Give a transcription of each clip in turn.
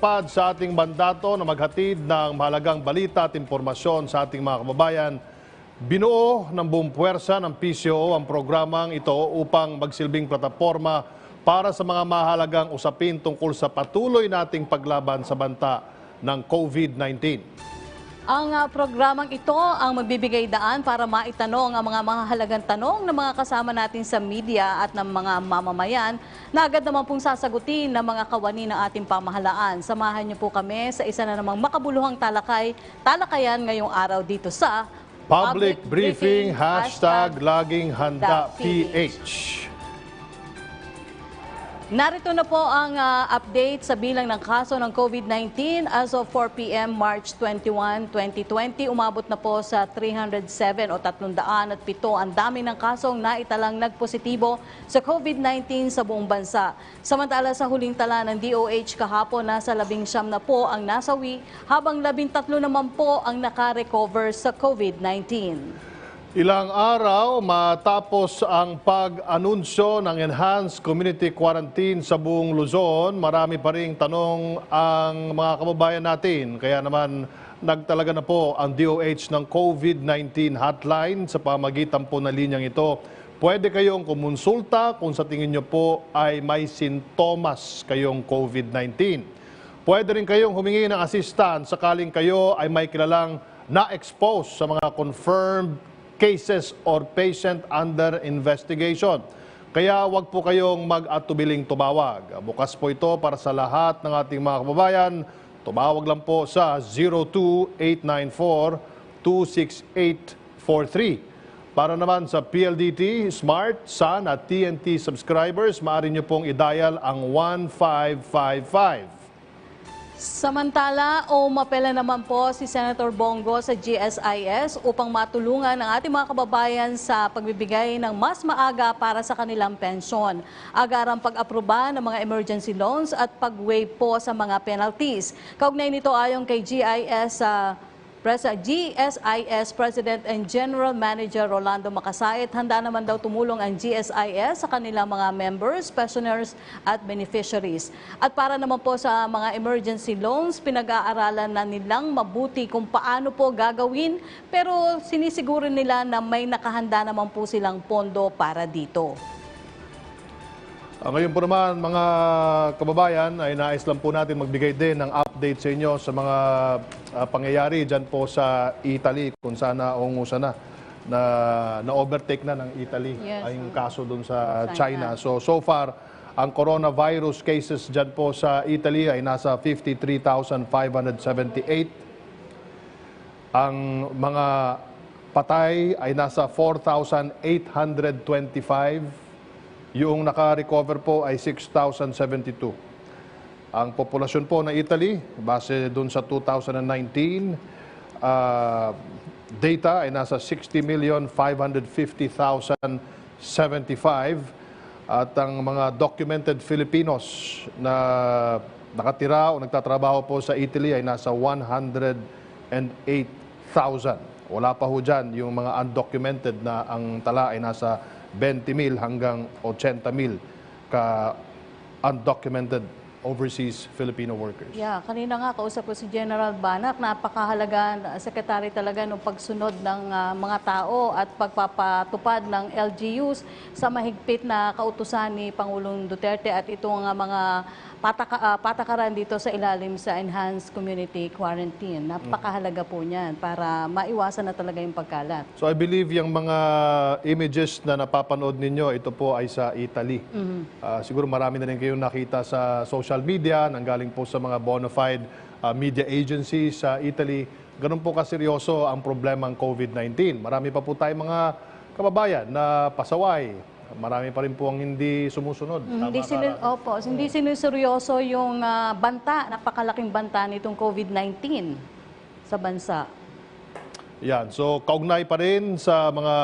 natupad sa ating mandato na maghatid ng mahalagang balita at impormasyon sa ating mga kababayan. Binuo ng buong puwersa ng PCO ang programang ito upang magsilbing plataporma para sa mga mahalagang usapin tungkol sa patuloy nating paglaban sa banta ng COVID-19. Ang programang ito ang magbibigay daan para maitanong ang mga mahalagang tanong ng mga kasama natin sa media at ng mga mamamayan na agad naman pong sasagutin ng mga kawani ng ating pamahalaan. Samahan niyo po kami sa isa na namang makabuluhang talakayan ngayong araw dito sa Public Briefing #Laging Handa PH. Narito na po ang update sa bilang ng kaso ng COVID-19 as of 4 p.m. March 21, 2020. Umabot na po sa 307 o 307 ang dami ng kasong naitalang nagpositibo sa COVID-19 sa buong bansa. Samantala sa huling tala ng DOH kahapon, nasa 19 na po ang nasawi habang 13 naman po ang nakarecover sa COVID-19. Ilang araw matapos ang pag-anunsyo ng enhanced community quarantine sa buong Luzon, marami pa ring tanong ang mga kababayan natin. Kaya naman nagtalaga na po ang DOH ng COVID-19 hotline sa pamagitan po ng linyang ito. Pwede kayong kumonsulta kung sa tingin nyo po ay may sintomas kayong COVID-19. Pwede rin kayong humingi ng assistance sakaling kayo ay may kilalang na-expose sa mga confirmed cases or patient under investigation. Kaya wag po kayong mag-atubiling tumawag. Bukas po ito para sa lahat ng ating mga kababayan. Tumawag lang po sa 02-894-26843. Para naman sa PLDT, Smart, Sun at TNT subscribers, maaari nyo pong i-dial ang 1555. Samantala, umapela naman po si Senator Bongo sa GSIS upang matulungan ang ating mga kababayan sa pagbibigay ng mas maaga para sa kanilang pensyon. Agarang pag-aproba ng mga emergency loans at pag-waive po sa mga penalties. Kaugnay nito ayon kay GSIS President and General Manager Rolando Makasait, handa naman daw tumulong ang GSIS sa kanilang mga members, pensioners at beneficiaries. At para naman po sa mga emergency loans, pinag-aaralan na nilang mabuti kung paano po gagawin, pero sinisiguro nila na may nakahanda naman po silang pondo para dito. Ngayon po naman mga kababayan ay nais lang po natin magbigay din ng update sa inyo sa mga pangyayari dyan po sa Italy kung saan naungusan na overtake na ng Italy ay yung kaso dun sa China. So far, ang coronavirus cases dyan po sa Italy ay nasa 53,578. Ang mga patay ay nasa 4,825. Yung naka-recover po ay 6,072. Ang populasyon po ng Italy, base dun sa 2019 data, ay nasa 60,550,075. At ang mga documented Filipinos na nakatira o nagtatrabaho po sa Italy ay nasa 108,000. Wala pa ho dyan yung mga undocumented na ang tala ay nasa 20,000 hanggang 80,000 ka undocumented overseas Filipino workers. Yeah, kanina nga kausap ko si General Banak, napakahalaga sekretary talaga ng pagsunod ng mga tao at pagpapatupad ng LGUs sa mahigpit na kautusan ni Pangulong Duterte at itong mga patakaran dito sa ilalim sa Enhanced Community Quarantine. Napakahalaga po niyan para maiwasan na talaga yung pagkalat. So I believe yung mga images na napapanood ninyo, ito po ay sa Italy. Siguro marami na rin kayong nakita sa social media, nanggaling po sa mga bona fide media agencies sa Italy. Ganun po kaseryoso ang problema ng COVID-19. Marami pa po tayong mga kababayan na pasaway. Marami pa rin po ang hindi sumusunod. Hindi sinuseryoso yung napakalaking banta nitong COVID-19 sa bansa. Yan. So, kaugnay pa rin sa mga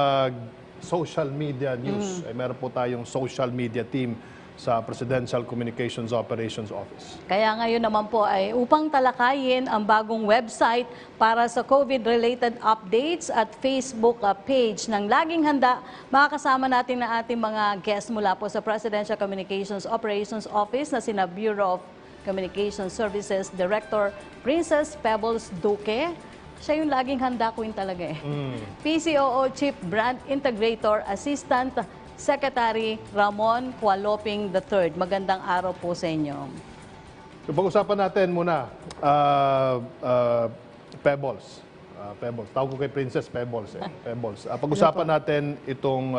social media news. Meron po tayong social media team sa Presidential Communications Operations Office. Kaya ngayon naman po ay upang talakayin ang bagong website para sa COVID-related updates at Facebook page ng Laging Handa, makakasama natin na ating mga guests mula po sa Presidential Communications Operations Office na sina Bureau of Communication Services Director Princess Pebbles Duque. Siya yung laging handa queen talaga eh. PCOO Chief Brand Integrator Assistant Secretary Ramon Kualoping III. Magandang araw po sa inyo. So, pag-usapan natin muna, Pebbles. Pebbles. Tawag ko kay Princess Pebbles. Pebbles. Pag-usapan natin itong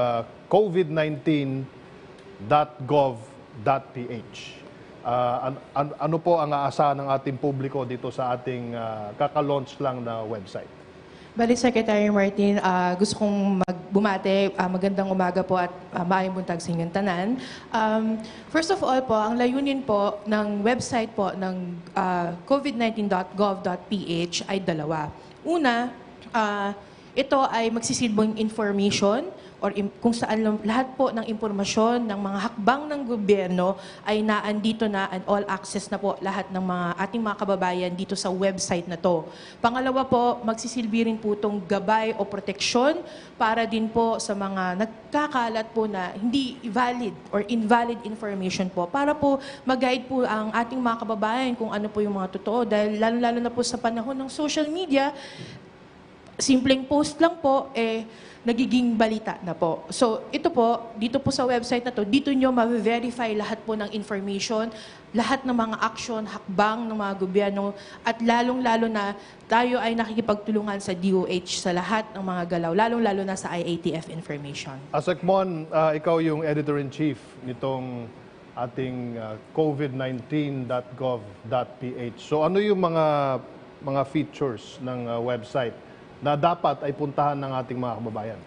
covid19.gov.ph. Ano po ang aasahan ng ating publiko dito sa ating kaka-launch lang na website? Bali, Secretary Martin, gusto kong bumate. Magandang umaga po at maayong buntag sa inyong tanan. First of all po, ang layunin po ng website po ng covid19.gov.ph ay dalawa. Una, ito ay magsisilbing information or kung saan lahat po ng impormasyon ng mga hakbang ng gobyerno ay naandito na and all access na po lahat ng ating mga kababayan dito sa website na to. Pangalawa po, magsisilbi rin po itong gabay o proteksyon para din po sa mga nagkakalat po na hindi valid or invalid information po para po mag-guide po ang ating mga kababayan kung ano po yung mga totoo dahil lalo-lalo na po sa panahon ng social media, simpleng post lang po, nagiging balita na po. So, ito po, dito po sa website na to, dito nyo ma-verify lahat po ng information, lahat ng mga action, hakbang ng mga gobyerno, at lalong-lalo na tayo ay nakikipagtulungan sa DOH sa lahat ng mga galaw, lalong-lalo na sa IATF information. Asekmon, ikaw yung editor-in-chief nitong ating covid19.gov.ph. So, ano yung mga features ng website na dapat ay puntahan ng ating mga kababayan?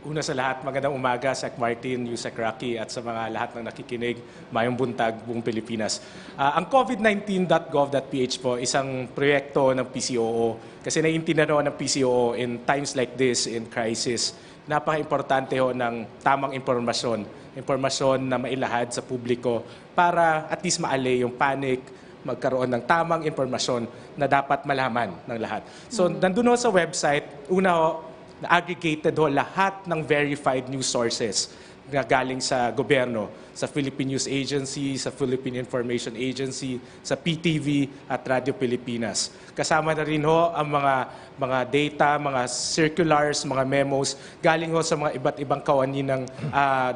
Una sa lahat, magandang umaga, Sec Martin, Yusek Rocky, at sa mga lahat ng nakikinig, mayong buntag, buong Pilipinas. Ang covid19.gov.ph po, isang proyekto ng PCOO. Kasi naiintindihan ng PCOO in times like this, in crisis, napaka-importante ho ng tamang impormasyon. Impormasyon na mailahad sa publiko para at least maallay yung panic, magkaroon ng tamang impormasyon na dapat malaman ng lahat. So, nandun ho sa website, una ho, na-aggregated ho lahat ng verified news sources na galing sa gobyerno, sa Philippine News Agency, sa Philippine Information Agency, sa PTV at Radio Pilipinas. Kasama na rin ho ang mga data, mga circulars, mga memos, galing ho sa mga iba't ibang kawani ng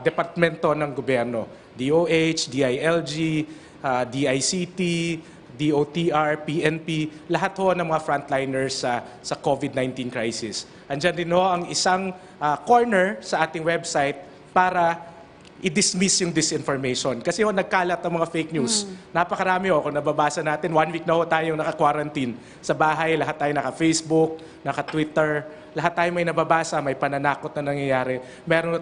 departamento ng gobyerno. DOH, DILG, DICT, DOTR, PNP, lahat ho ng mga frontliners sa COVID-19 crisis. Andyan din ho ang isang corner sa ating website para i-dismiss yung disinformation. Kasi ho, nagkalat ang mga fake news. Napakarami ho, kung nababasa natin, 1 week na ho tayong naka-quarantine. Sa bahay, lahat tayo naka-Facebook, naka-Twitter, lahat tayo may nababasa, may pananakot na nangyayari. Meron ho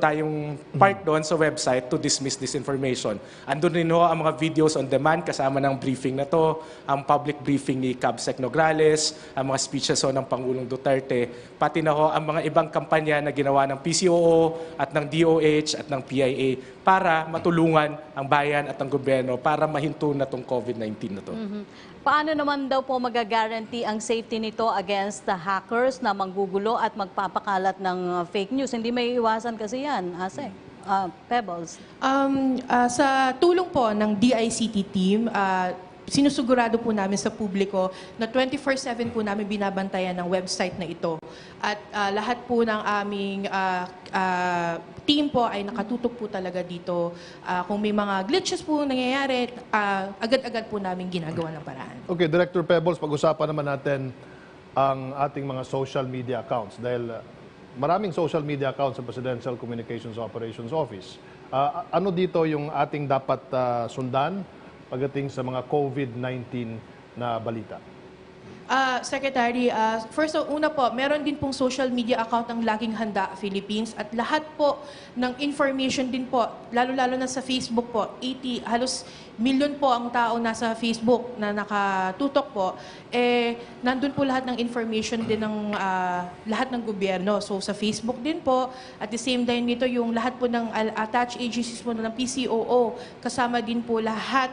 tayong part doon sa website to dismiss disinformation. Andun rin ho ang mga videos on demand kasama ng briefing na to, ang public briefing ni Cabsec Nograles, ang mga speeches ho ng Pangulong Duterte, pati na ho ang mga ibang kampanya na ginawa ng PCOO at ng DOH at ng PIA para matulungan ang bayan at ang gobyerno para mahinto na tong COVID-19 na to. Paano naman daw po magagaranti ang safety nito against the hackers na manggugulo at magpapakalat ng fake news? Hindi may iwasan kasi yan, Asek. Pebbles. Sa tulong po ng DICT team, sinusugurado po namin sa publiko na 24/7 po namin binabantayan ng website na ito. At lahat po ng aming team po ay nakatutok po talaga dito. Kung may mga glitches po nangyayari, agad-agad po namin ginagawa ng paraan. Okay, Director Pebbles, pag-usapan naman natin ang ating mga social media accounts dahil maraming social media accounts sa Presidential Communications Operations Office. Ano dito yung ating dapat sundan pagdating sa mga COVID-19 na balita? Secretary, first una po, meron din pong social media account ng Laging Handa Philippines at lahat po ng information din po, lalo-lalo na sa Facebook po, halos milyon po ang tao nasa Facebook na nakatutok po, nandun po lahat ng information din ng lahat ng gobyerno. So sa Facebook din po, at the same time nito yung lahat po ng attached agencies po ng PCOO, kasama din po lahat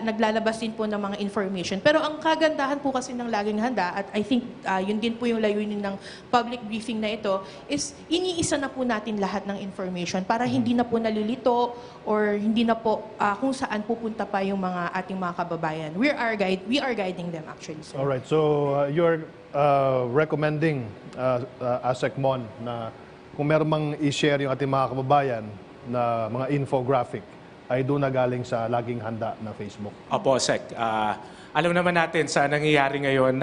naglalabas din po ng mga information. Pero ang kagandahan po kasi ng Laging Handa, at I think yun din po yung layunin ng public briefing na ito, is iniisa na po natin lahat ng information para hindi na po nalilito or hindi na po kung saan pupunta pa yung mga ating mga kababayan. We are guiding them actually, sir. All right. So you're recommending ASECMON na kung meron mang i-share yung ating mga kababayan na mga infographic ay doon na galing sa Laging Handa na Facebook. Opo, Sec. Alam naman natin sa nangyayari ngayon,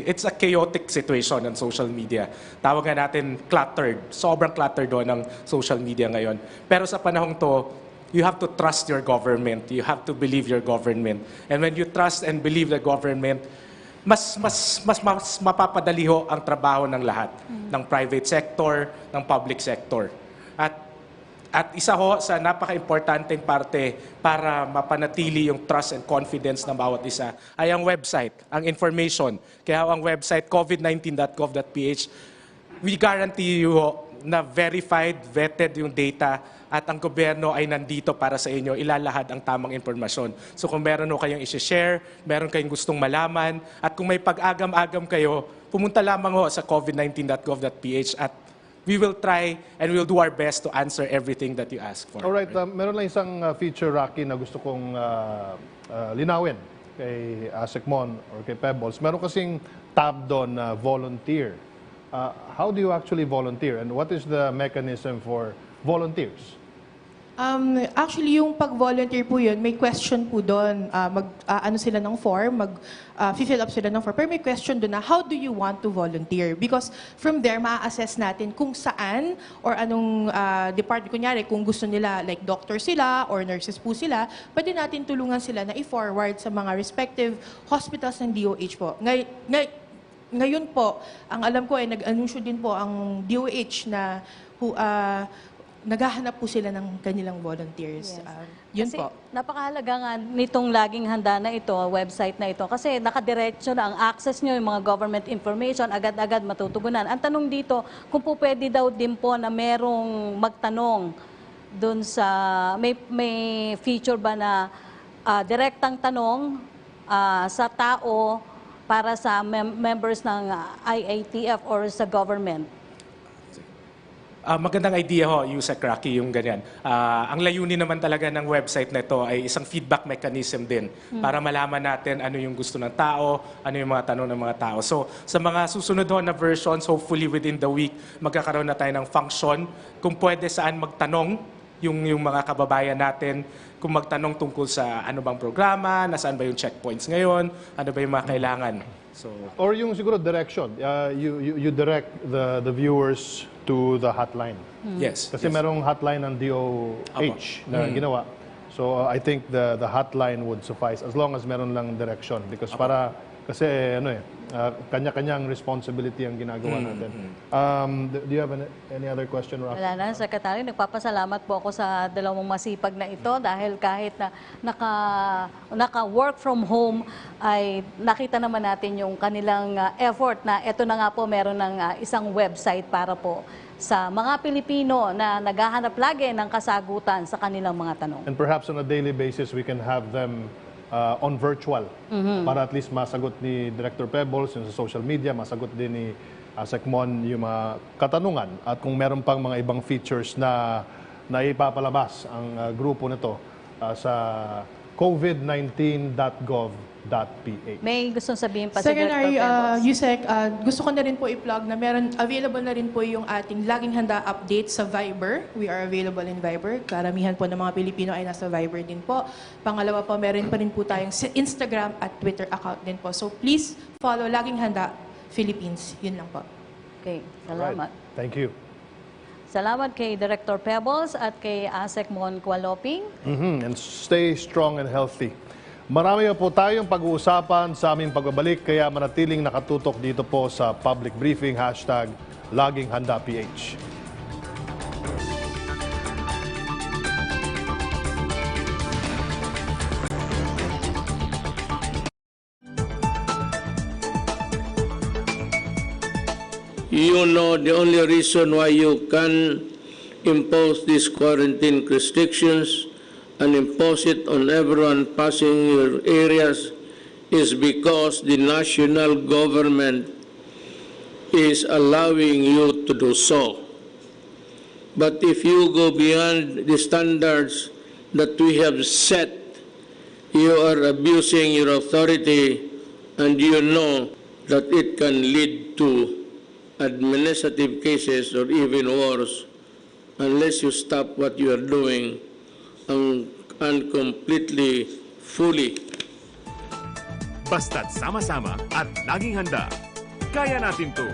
it's a chaotic situation on social media. Tawag nga natin cluttered. Sobrang cluttered doon ng social media ngayon. Pero sa panahong to, you have to trust your government. You have to believe your government. And when you trust and believe the government, mas mapapadali ho ang trabaho ng lahat, ng private sector, ng public sector. At isa ho sa napaka-importanteng parte para mapanatili yung trust and confidence ng bawat isa ay ang website, ang information. Kaya ang website, covid19.gov.ph, we guarantee you ho na verified, vetted yung data at ang gobyerno ay nandito para sa inyo, ilalahad ang tamang impormasyon. So kung meron ho kayong isi-share, meron kayong gustong malaman, at kung may pag-agam-agam kayo, pumunta lamang ho sa covid19.gov.ph at we will try and we'll do our best to answer everything that you ask for. Alright, meron lang isang feature, Rocky, na gusto kong linawin kay ASECMON or kay Pebbles. Meron kasing tab doon na volunteer. How do you actually volunteer and what is the mechanism for volunteers? Actually, yung pag-volunteer po yun, may question po doon. Ano sila ng form, fill up sila ng form. Pero may question doon na, how do you want to volunteer? Because from there, ma-assess natin kung saan or anong department. Kunyari, kung gusto nila, like doctor sila or nurses po sila, pwede natin tulungan sila na i-forward sa mga respective hospitals ng DOH po. Ngayon po, ang alam ko ay nag-anunsyo din po ang DOH na naghahanap po sila ng kanilang volunteers. Yes. Yun Kasi po. napakahalaga nga nitong Laging Handa na ito, website na ito, kasi nakadiretso na ang access nyo, yung mga government information, agad-agad matutugunan. Ang tanong dito, kung po pwede daw din po na merong magtanong doon sa, may feature ba na direktang tanong sa tao para sa members ng IATF or sa government? Magandang idea ho, Yusek Rocky, yung ganyan. Ang layunin naman talaga ng website na ito ay isang feedback mechanism din para malaman natin ano yung gusto ng tao, ano yung mga tanong ng mga tao. So, sa mga susunod ho na versions, hopefully within the week, magkakaroon na tayo ng function kung pwede saan magtanong yung mga kababayan natin, kung magtanong tungkol sa ano bang programa, nasaan ba yung checkpoints ngayon, ano ba yung mga kailangan. So, or yung siguro direction, you direct the viewers to the hotline. yes. Kasi merong hotline ng DOH na ginawa. So I think the hotline would suffice as long as meron lang direction because kasi kanya-kanyang responsibility ang ginagawa natin. Do you have any other question, Rafa? Wala na, Secretary. Nagpapasalamat po ako sa dalawang masipag na ito dahil kahit na naka-work from home ay nakita naman natin yung kanilang effort na ito na nga po meron ng isang website para po sa mga Pilipino na naghahanap lagi ng kasagutan sa kanilang mga tanong. And perhaps on a daily basis, we can have them on virtual para at least masagot ni Director Pebbles yung sa social media, masagot din ni ASECMON yung mga katanungan at kung meron pang mga ibang features na ipapalabas ang grupo nito sa covid19.gov.ph. May gustong sabihin pa si Secretary Director Pebbles? Yusek, gusto ko na rin po i-plug na available na rin po yung ating Laging Handa update sa Viber. We are available in Viber. Karamihan po ng mga Pilipino ay nasa Viber din po. Pangalawa po, meron pa rin po tayong Instagram at Twitter account din po. So please follow Laging Handa Philippines. Yun lang po. Okay, salamat. Right. Thank you. Salamat kay Director Pebbles at kay ASECMON Kualoping. And stay strong and healthy. Marami po tayong pag-uusapan sa aming pagbabalik, kaya manatiling nakatutok dito po sa public briefing, #LagingHandaPH. You know the only reason why you can impose these quarantine restrictions and impose it on everyone passing your areas is because the national government is allowing you to do so. But if you go beyond the standards that we have set, you are abusing your authority, and you know that it can lead to administrative cases or even worse unless you stop what you are doing and completely, fully. Basta't sama-sama at laging handa. Kaya natin to.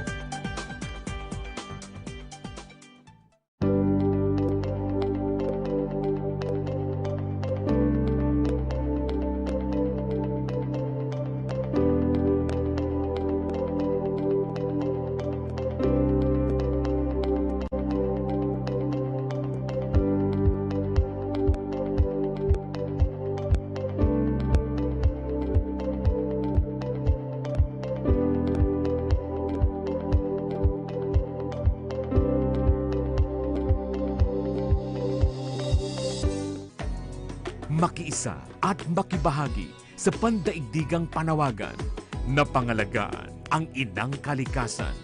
Makiisa at makibahagi sa pandaigdigang panawagan na pangalagaan ang inang kalikasan.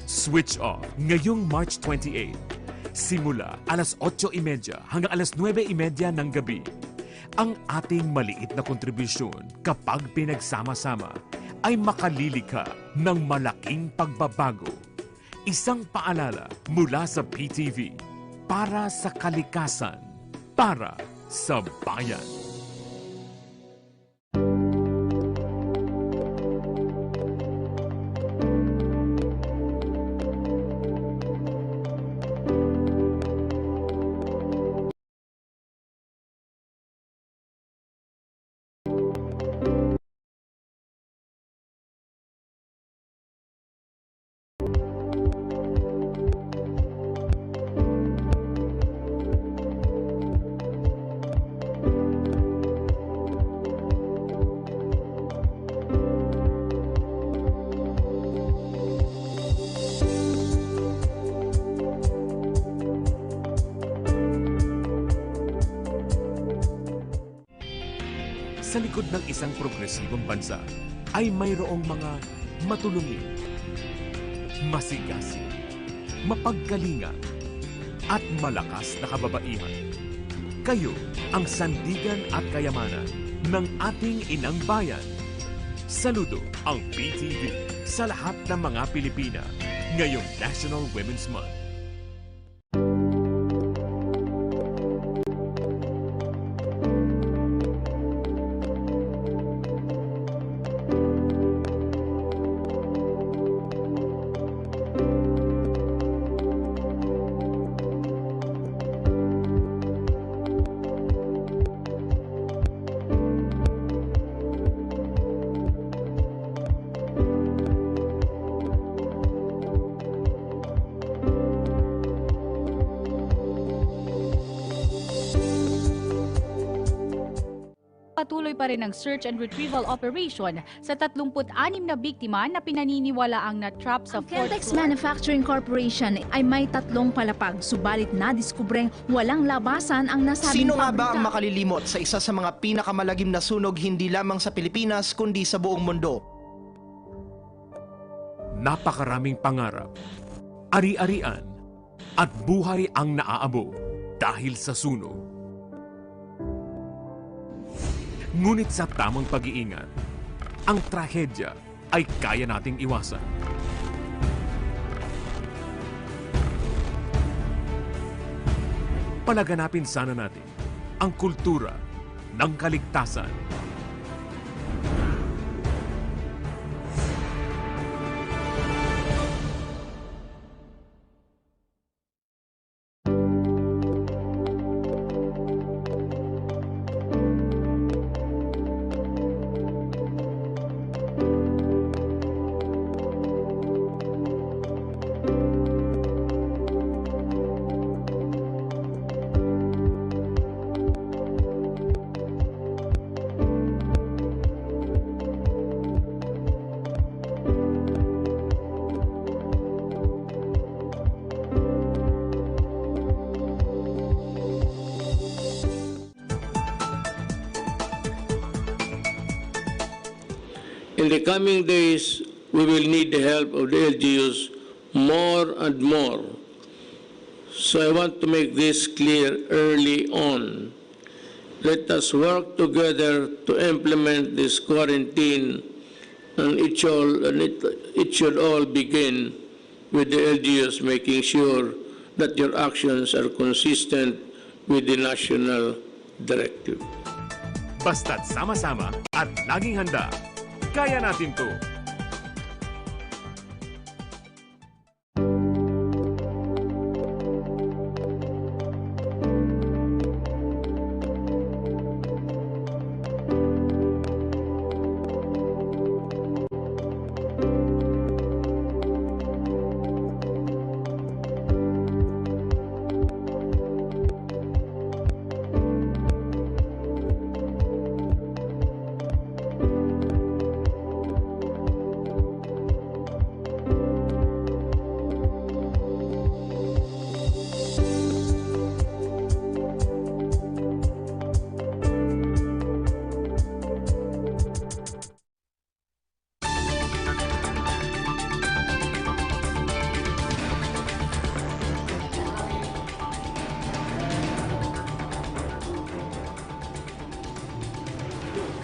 Switch off ngayong March 28, simula alas 8:30 hanggang alas 9:30 ng gabi. Ang ating maliit na kontribusyon kapag pinagsama-sama ay makalilikha ng malaking pagbabago. Isang paalala mula sa PTV para sa kalikasan, para sa bayan. Sa likod ng isang progresibong bansa ay mayroong mga matulungin, masigasig, mapagkalinga, at malakas na kababaihan. Kayo ang sandigan at kayamanan ng ating inang bayan. Saludo ang PTV sa lahat ng mga Pilipina ngayong National Women's Month. Patuloy pa rin ang search and retrieval operation sa 36 na biktima na pinaniniwalaang na-trap sa Ang fourth Kentex floor. Manufacturing Corporation ay may 3 palapag, subalit nadiskubreng walang labasan ang nasabing Sino nga ba ang pabrika. makalilimot sa isa sa mga pinakamalagim na sunog hindi lamang sa Pilipinas kundi sa buong mundo? Napakaraming pangarap, ari-arian, at buhay ang naaabo dahil sa sunog. Ngunit sa tamang pag-iingat, ang trahedya ay kaya nating iwasan. Palaganapin sana natin ang kultura ng kaligtasan. In the coming days, we will need the help of the LGUs more and more. So I want to make this clear early on. Let us work together to implement this quarantine, and it should all begin with the LGUs making sure that your actions are consistent with the national directive. Basta't sama-sama at laging handa. Kaya natin to!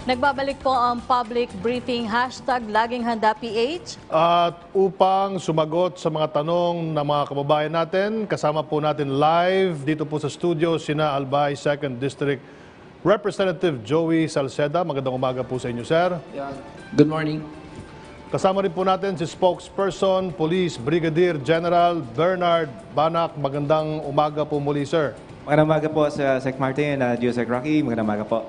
Nagbabalik po ang public briefing #LagingHandaPH. At upang sumagot sa mga tanong ng mga kababayan natin, kasama po natin live dito po sa studio sina Albay 2nd District Representative Joey Salceda. Magandang umaga po sa inyo, sir. Good morning. Kasama rin po natin si spokesperson, Police Brigadier General Bernard Banak. Magandang umaga po muli, sir. Magandang umaga po sa Sec Martin at Sec Rocky. Magandang umaga po.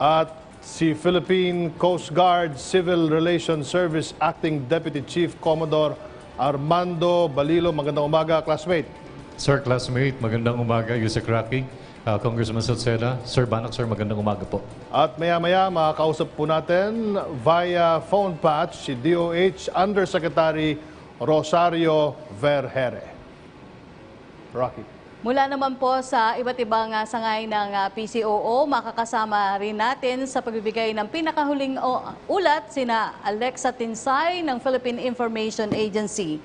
At si Philippine Coast Guard Civil Relations Service Acting Deputy Chief Commodore Armando Balilo. Magandang umaga, classmate. Sir, classmate, magandang umaga, Yusek Rocky. Congressman Salceda. Sir Banak, sir, magandang umaga po. At maya-maya, makakausap po natin via phone patch si DOH Undersecretary Rosario Vergere. Rocky. Mula naman po sa iba't ibang sangay ng PCOO, makakasama rin natin sa pagbibigay ng pinakahuling ulat sina Alexa Tinsay ng Philippine Information Agency,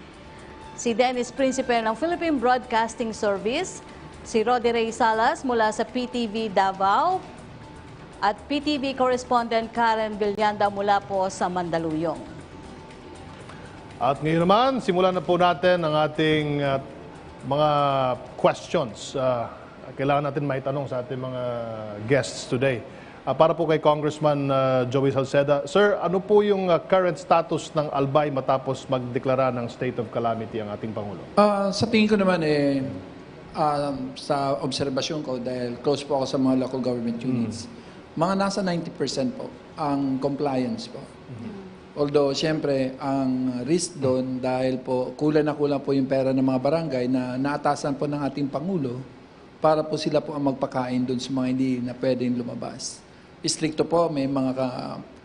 si Dennis Principe ng Philippine Broadcasting Service, si Rodi Ray Salas mula sa PTV Davao, at PTV correspondent Karen Villanda mula po sa Mandaluyong. At ngayon naman, simulan na po natin ang ating mga questions. Kailangan natin maitanong sa ating mga guests today. Para po kay Congressman Joey Salceda. Sir, ano po yung current status ng Albay matapos magdeklara ng state of calamity ang ating Pangulo? Sa tingin ko naman sa obserbasyon ko, dahil close po ako sa mga local government units, mga nasa 90% po ang compliance po. Although, siyempre, ang risk doon, dahil po kulang na kulang po yung pera ng mga barangay na naatasan po ng ating Pangulo para po sila po ang magpakain doon sa mga hindi na pwedeng lumabas. Stricto po, may mga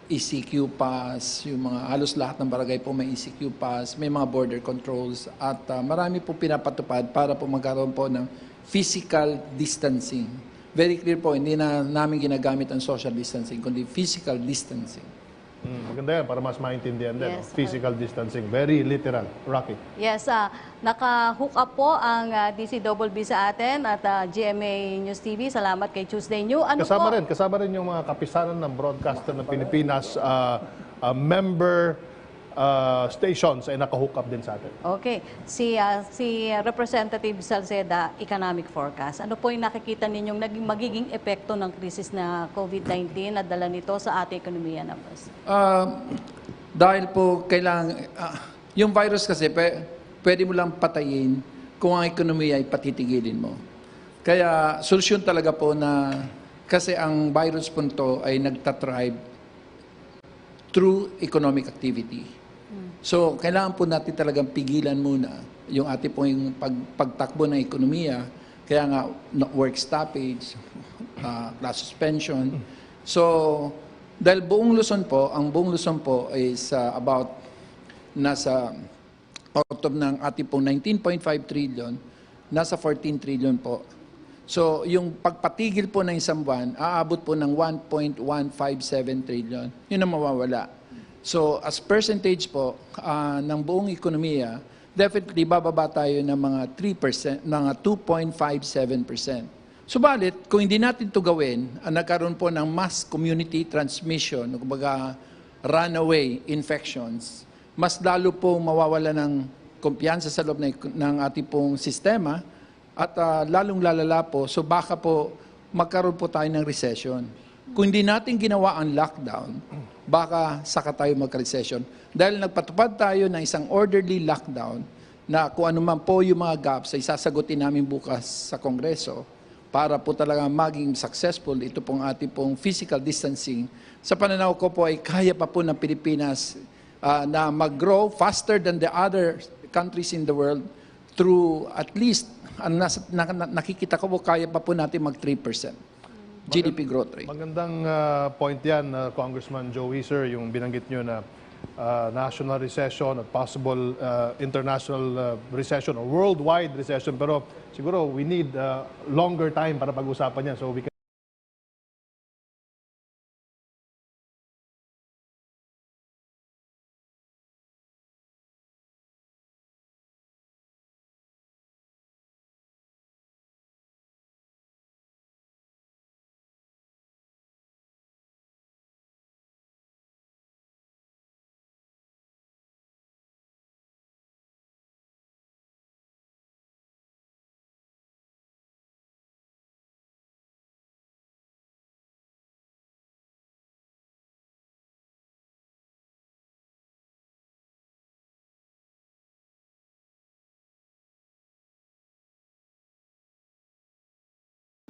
ECQ pass, yung mga halos lahat ng barangay po may ECQ pass, may mga border controls, at marami po pinapatupad para po magkaroon po ng physical distancing. Very clear po, hindi na namin ginagamit ang social distancing, kundi physical distancing. Maganda yan para mas maintindihan din. Yes, physical distancing. Very literal. Rocky. Yes, naka-hook up po ang DCWB sa atin at GMA News TV. Salamat kay Tuesday New. Ano kasama rin yung mga kapisanan ng broadcaster ng Pilipinas, member stations ay naka-hook up din sa atin. Okay. Si Representative Salceda, economic forecast. Ano po yung nakikita ninyong magiging epekto ng krisis na COVID-19 na dala nito sa ating ekonomiya na boss? Dahil po kailangan, yung virus kasi pwede mo lang patayin kung ang ekonomiya ay patitigilin mo. Kaya solusyon talaga po na, kasi ang virus po nito ay nagtatribe through economic activity. So, kailangan po natin talagang pigilan muna yung ating po yung pagtakbo ng ekonomiya. Kaya nga, work stoppage, class suspension. So, dahil buong Luzon po, ang buong Luzon po is about nasa out of ng ating pong 19.5 trillion, nasa 14 trillion po. So, yung pagpatigil po ng isang buwan, aabot po ng 1.157 trillion. Yun ang mawawala. So as percentage po ng buong ekonomiya, definitely bababa tayo ng mga 3%, mga 2.57%. Subalit, kung hindi natin ito gawin, nagkaroon po ng mass community transmission, kumbaga runaway infections, mas lalo po mawawala ng kumpiyansa sa loob ng ating pong sistema at lalong lalala po, so baka po magkaroon po tayo ng recession. Kung hindi natin ginawa ang lockdown, baka saka tayo magka-recession. Dahil nagpatupad tayo ng isang orderly lockdown na kung ano man po yung mga gaps ay sasagutin namin bukas sa Kongreso para po talaga maging successful ito pong ating pong physical distancing. Sa pananaw ko po ay kaya pa po ng Pilipinas na mag-grow faster than the other countries in the world through at least, nakikita ko po kaya pa po natin mag 3% GDP growth rate. Magandang point yan, Congressman Joey, sir, yung binanggit nyo na national recession at possible international recession or worldwide recession. Pero siguro we need longer time para pag-usapan yan so we can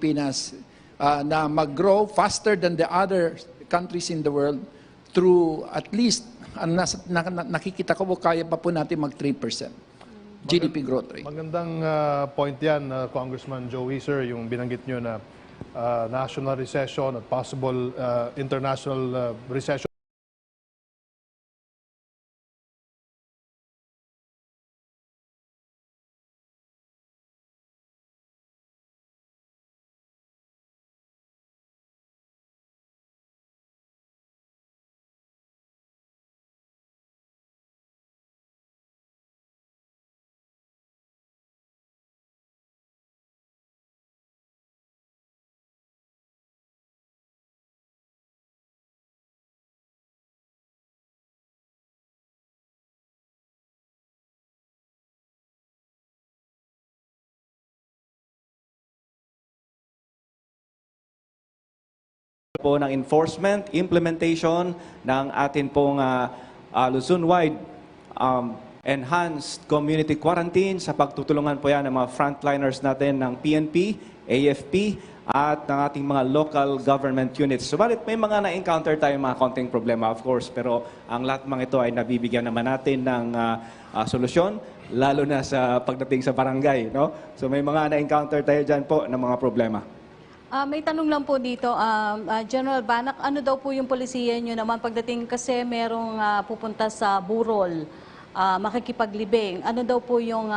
Pilipinas na mag-grow faster than the other countries in the world through at least, nakikita ko po kaya pa po natin mag 3% GDP growth rate. Magandang point yan, Congressman Joey, sir, yung binanggit nyo na national recession at possible international recession. Po ng enforcement, implementation ng atin pong Luzon-wide enhanced community quarantine sa pagtutulungan po yan ng mga frontliners natin ng PNP, AFP at ng ating mga local government units. Subalit may mga na-encounter tayong mga konting problema of course, pero ang lahat mga ito ay nabibigyan naman natin ng solusyon, lalo na sa pagdating sa barangay. No? So may mga na-encounter tayo dyan po ng mga problema. May tanong lang po dito, General Banak, ano daw po yung polisiya nyo naman pagdating kasi merong pupunta sa burol, makikipaglibing. Ano daw po yung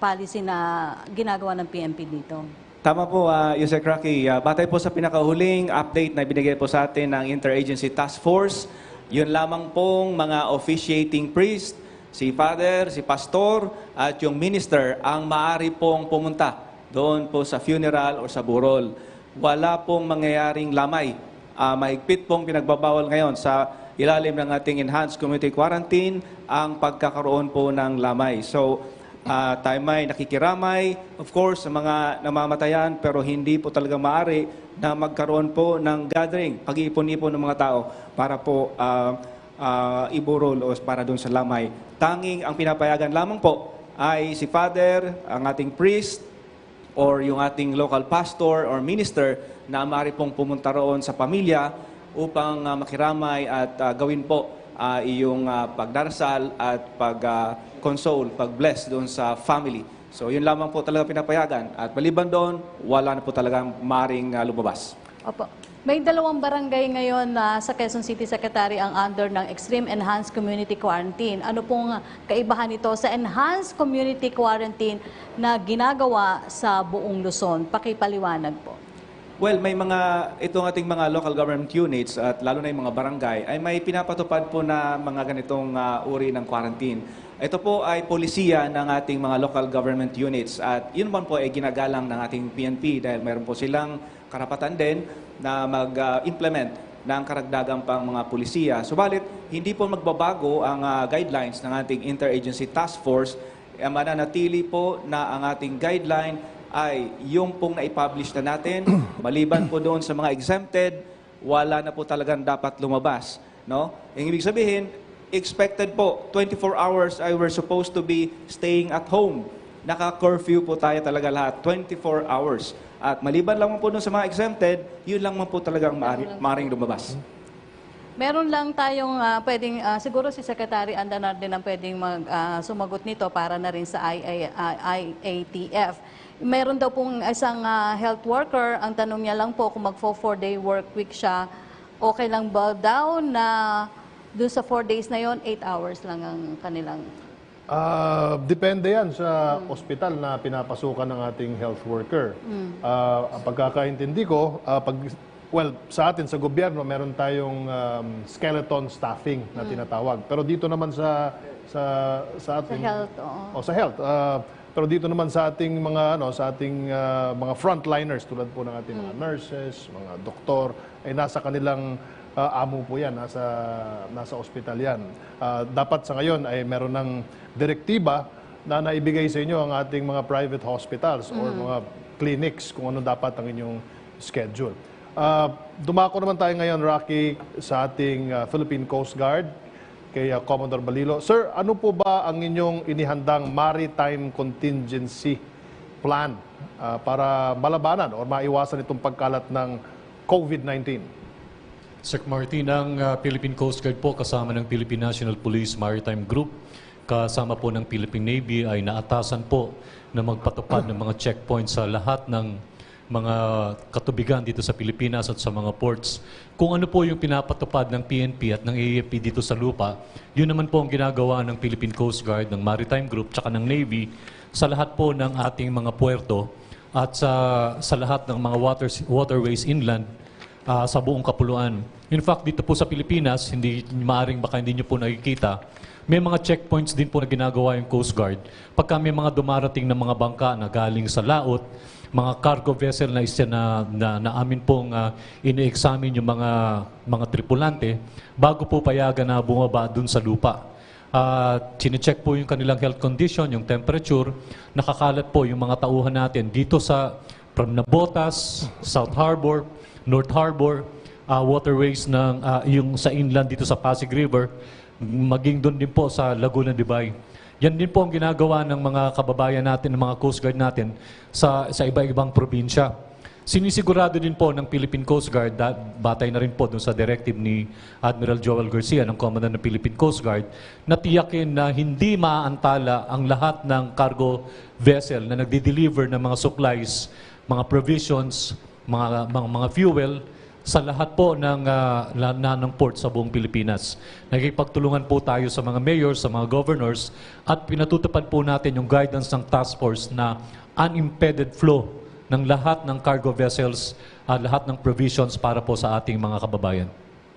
policy na ginagawa ng PNP dito? Tama po, Yusek Rocky. Batay po sa pinakahuling update na binigay po sa atin ng Interagency Task Force, yun lamang pong mga officiating priest, si father, si pastor, at yung minister ang maaari pong pumunta doon po sa funeral o sa burol. Wala pong mangyayaring lamay. Mahigpit pong pinagbabawal ngayon sa ilalim ng ating enhanced community quarantine ang pagkakaroon po ng lamay. So, tayo may nakikiramay, of course, sa mga namamatayan, pero hindi po talaga maaari na magkaroon po ng gathering, pag-iipon-ipon ng mga tao para po iburol o para doon sa lamay. Tanging ang pinapayagan lamang po ay si Father, ang ating priest, or yung ating local pastor or minister na maaari pong pumunta roon sa pamilya upang makiramay at gawin po iyong pagdarasal at pag-console, pag-bless doon sa family. So yun lamang po talaga pinapayagan. At maliban doon, wala na po talagang maaring lumabas. Opo. May dalawang barangay ngayon na sa Quezon City Secretary ang under ng Extreme Enhanced Community Quarantine. Ano pong kaibahan nito sa Enhanced Community Quarantine na ginagawa sa buong Luzon? Pakipaliwanag po. Well, may itong ating mga local government units at lalo na yung mga barangay ay may pinapatupad po na mga ganitong uri ng quarantine. Ito po ay polisiya ng ating mga local government units at yun man po ay ginagalang ng ating PNP dahil mayroon po silang karapatan din na mag-implement ng karagdagang pang mga polisiya. Subalit, hindi po magbabago ang guidelines ng ating Interagency Task Force. Mananatili po na ang ating guideline ay yung pong na-publish na natin, maliban po doon sa mga exempted, wala na po talagang dapat lumabas. No? Ang ibig sabihin, expected po, 24 hours I were supposed to be staying at home. Naka-curfew po tayo talaga lahat, 24 hours. At maliban lang po doon sa mga exempted, yun lang po talagang maaaring lumabas. Meron lang tayong pwedeng, siguro si Secretary Handa na din ang pwedeng sumagot nito para na rin sa IATF. Meron daw pong isang health worker, ang tanong niya lang po kung mag-4-day work week siya, okay lang ba daw na doon sa 4 days na yon 8 hours lang ang kanilang... Depende yan sa ospital na pinapasukan ng ating health worker. Ang pagkakaintindi ko, sa atin, sa gobyerno, meron tayong skeleton staffing na tinatawag. Pero dito naman sa ating... Sa health, oo. Sa health. Pero dito naman sa ating mga frontliners tulad po ng ating mga nurses, mga doktor, ay nasa kanilang amo po yan, nasa ospital yan. Dapat sa ngayon ay meron ng direktiba na naibigay sa inyo ang ating mga private hospitals or mga clinics kung ano dapat ang inyong schedule. Dumako naman tayo ngayon, Rocky, sa ating Philippine Coast Guard, kay Commodore Balilo. Sir, ano po ba ang inyong inihandang maritime contingency plan para malabanan o maiwasan itong pagkalat ng COVID-19? Sec. Martin, ang Philippine Coast Guard po kasama ng Philippine National Police Maritime Group, kasama po ng Philippine Navy ay naatasan po na magpatupad ng mga checkpoints sa lahat ng mga katubigan dito sa Pilipinas at sa mga ports. Kung ano po yung pinapatupad ng PNP at ng AFP dito sa lupa, yun naman po ang ginagawa ng Philippine Coast Guard, ng Maritime Group, tsaka ng Navy sa lahat po ng ating mga puerto at sa lahat ng mga waterways inland sa buong kapuluan. In fact, dito po sa Pilipinas, baka hindi nyo po nakikita, may mga checkpoints din po na ginagawa yung Coast Guard. Pagka may mga dumarating na mga bangka na galing sa laot, mga cargo vessel na amin pong ini-examine yung mga tripulante bago po payagan na bumaba dun sa lupa. Chine-check po yung kanilang health condition, yung temperature, nakakalat po yung mga tauhan natin dito from Nabotas, South Harbor, North Harbor, waterways yung sa inland dito sa Pasig River, maging doon din po sa Laguna de Bay. Yan din po ang ginagawa ng mga kababayan natin, ng mga Coast Guard natin sa iba-ibang probinsya. Sinisigurado din po ng Philippine Coast Guard, batay na rin po dun sa directive ni Admiral Joel Garcia, ng Commandant ng Philippine Coast Guard, na tiyakin na hindi maaantala ang lahat ng cargo vessel na nagdi-deliver ng mga supplies, mga provisions, mga fuel, sa lahat po ng port sa buong Pilipinas. Nagkipagtulungan po tayo sa mga mayors, sa mga governors, at pinatutupad po natin yung guidance ng task force na unimpeded flow ng lahat ng cargo vessels at lahat ng provisions para po sa ating mga kababayan.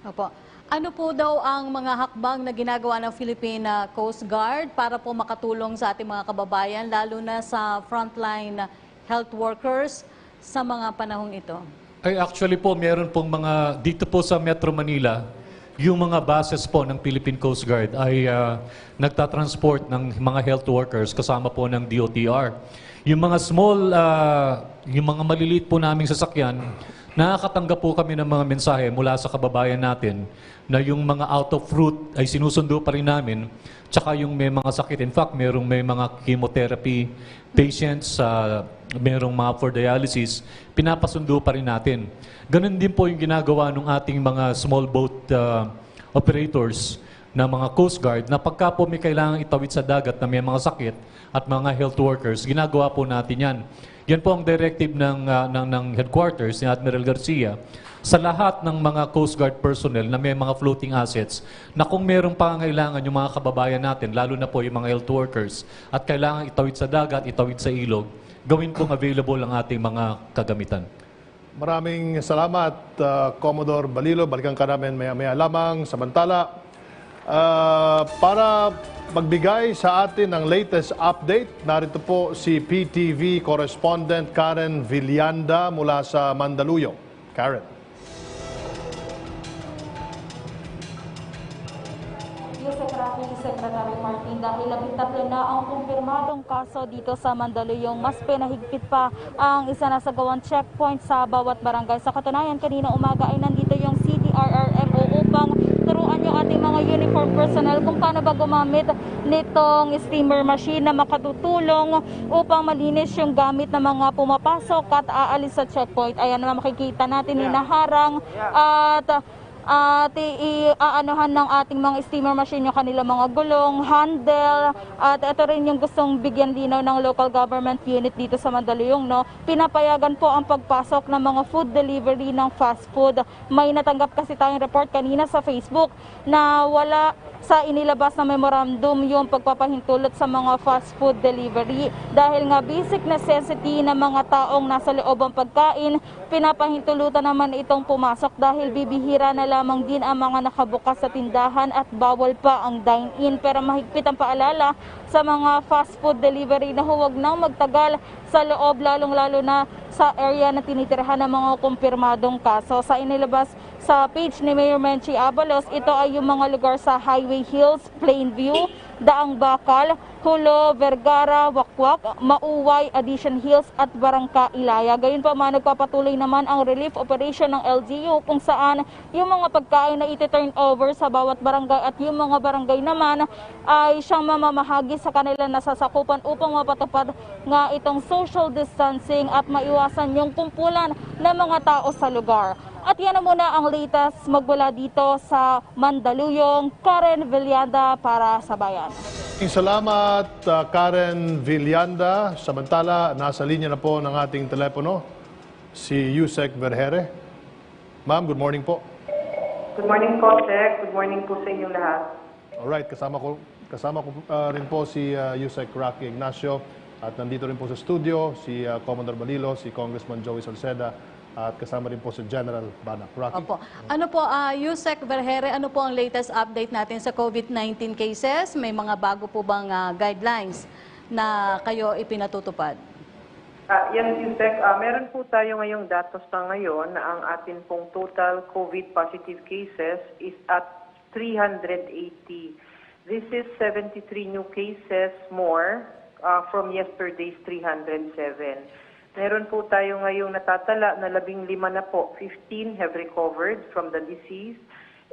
Opo. Ano po daw ang mga hakbang na ginagawa ng Philippine Coast Guard para po makatulong sa ating mga kababayan, lalo na sa frontline health workers sa mga panahong ito? Ay, actually po, meron pong dito po sa Metro Manila, yung mga bases po ng Philippine Coast Guard ay nagtatransport ng mga health workers kasama po ng DOTR. Yung mga yung mga maliliit po naming sasakyan, nakakatanggap po kami ng mga mensahe mula sa kababayan natin na yung mga out of route ay sinusundo pa rin namin, tsaka yung may mga sakit. In fact, may mga chemotherapy patients, merong mga for dialysis, pinapasundo pa rin natin. Ganun din po yung ginagawa ng ating mga small boat operators na mga Coast Guard na pagka po may kailangang itawid sa dagat na may mga sakit at mga health workers, ginagawa po natin yan. Yan po ang directive ng headquarters ni Admiral Garcia sa lahat ng mga Coast Guard personnel na may mga floating assets na kung merong pangangailangan yung mga kababayan natin, lalo na po yung mga health workers, at kailangan itawid sa dagat, itawid sa ilog, gawin pong available ang ating mga kagamitan. Maraming salamat, Commodore Balilo. Balikan ka namin maya-maya lamang. Samantala, para magbigay sa atin ng latest update, narito po si PTV correspondent Karen Villanda mula sa Mandaluyong. Karen. Secretary Martin, dahil 13 na ang kumpirmadong kaso dito sa Mandaluyong, mas pinahigpit pa ang isinasagawang checkpoint sa bawat barangay. Sa katunayan, kanina umaga ay nandito yung CDRRMO upang turuan yung ating mga uniform personnel kung paano ba gumamit nitong steamer machine na makatutulong upang malinis yung gamit ng mga pumapasok at aalis sa checkpoint. Ayan na makikita natin, hinaharang at iaanohan ng ating mga steamer machine yung kanilang mga gulong, handle, at ito rin yung gustong bigyan linaw ng local government unit dito sa Mandaluyong, no? Pinapayagan po ang pagpasok ng mga food delivery ng fast food. May natanggap kasi tayong report kanina sa Facebook na wala sa inilabas na memorandum yung pagpapahintulot sa mga fast food delivery. Dahil nga basic necessity ng mga taong nasa loob ang pagkain, pinapahintulutan naman itong pumasok dahil bibihira na lamang din ang mga nakabukas sa tindahan at bawal pa ang dine-in. Pero mahigpit ang paalala sa mga fast food delivery na huwag nang magtagal sa loob, lalong-lalo na sa area na tinitirahan ng mga kumpirmadong kaso. Sa inilabas sa page ni Mayor Menchi Abalos, ito ay yung mga lugar sa Highway Hills, Plainview, Daang Bakal, Hulo, Vergara, Wakwak, Mauway, Addition Hills at Barangka Ilaya. Gayunpaman, nagpapatuloy naman ang relief operation ng LGU kung saan yung mga pagkain na iti-turn over sa bawat barangay at yung mga barangay naman ay siyang mamamahagi sa kanilang nasasakupan upang mapatupad nga itong social distancing at maiwasan yung kumpulan ng mga tao sa lugar. At yan na muna ang latest magmula dito sa Mandaluyong. Karen Villanda para sa Bayan. Salamat, Karen Villanda. Samantala, nasa linya na po ng ating telepono si Yusek Vergere. Ma'am, good morning po. Good morning po, Sec. Good morning po sa inyong lahat. Alright, kasama ko rin po si Yusek Rocky Ignacio at nandito rin po sa studio si Commodore Balilo, si Congressman Joey Salceda at kasama rin po si General Banak. Rocky. Opo. Ano po, Yusek Vergere, ano po ang latest update natin sa COVID-19 cases? May mga bago po bang guidelines na kayo ipinatutupad? Yan, Yusek. Meron po tayo ngayong datos na ngayon na ang atin pong total COVID positive cases is at 380. This is 73 new cases more from yesterday's 307. Meron po tayo ngayong natatala na 15 na po. 15 have recovered from the disease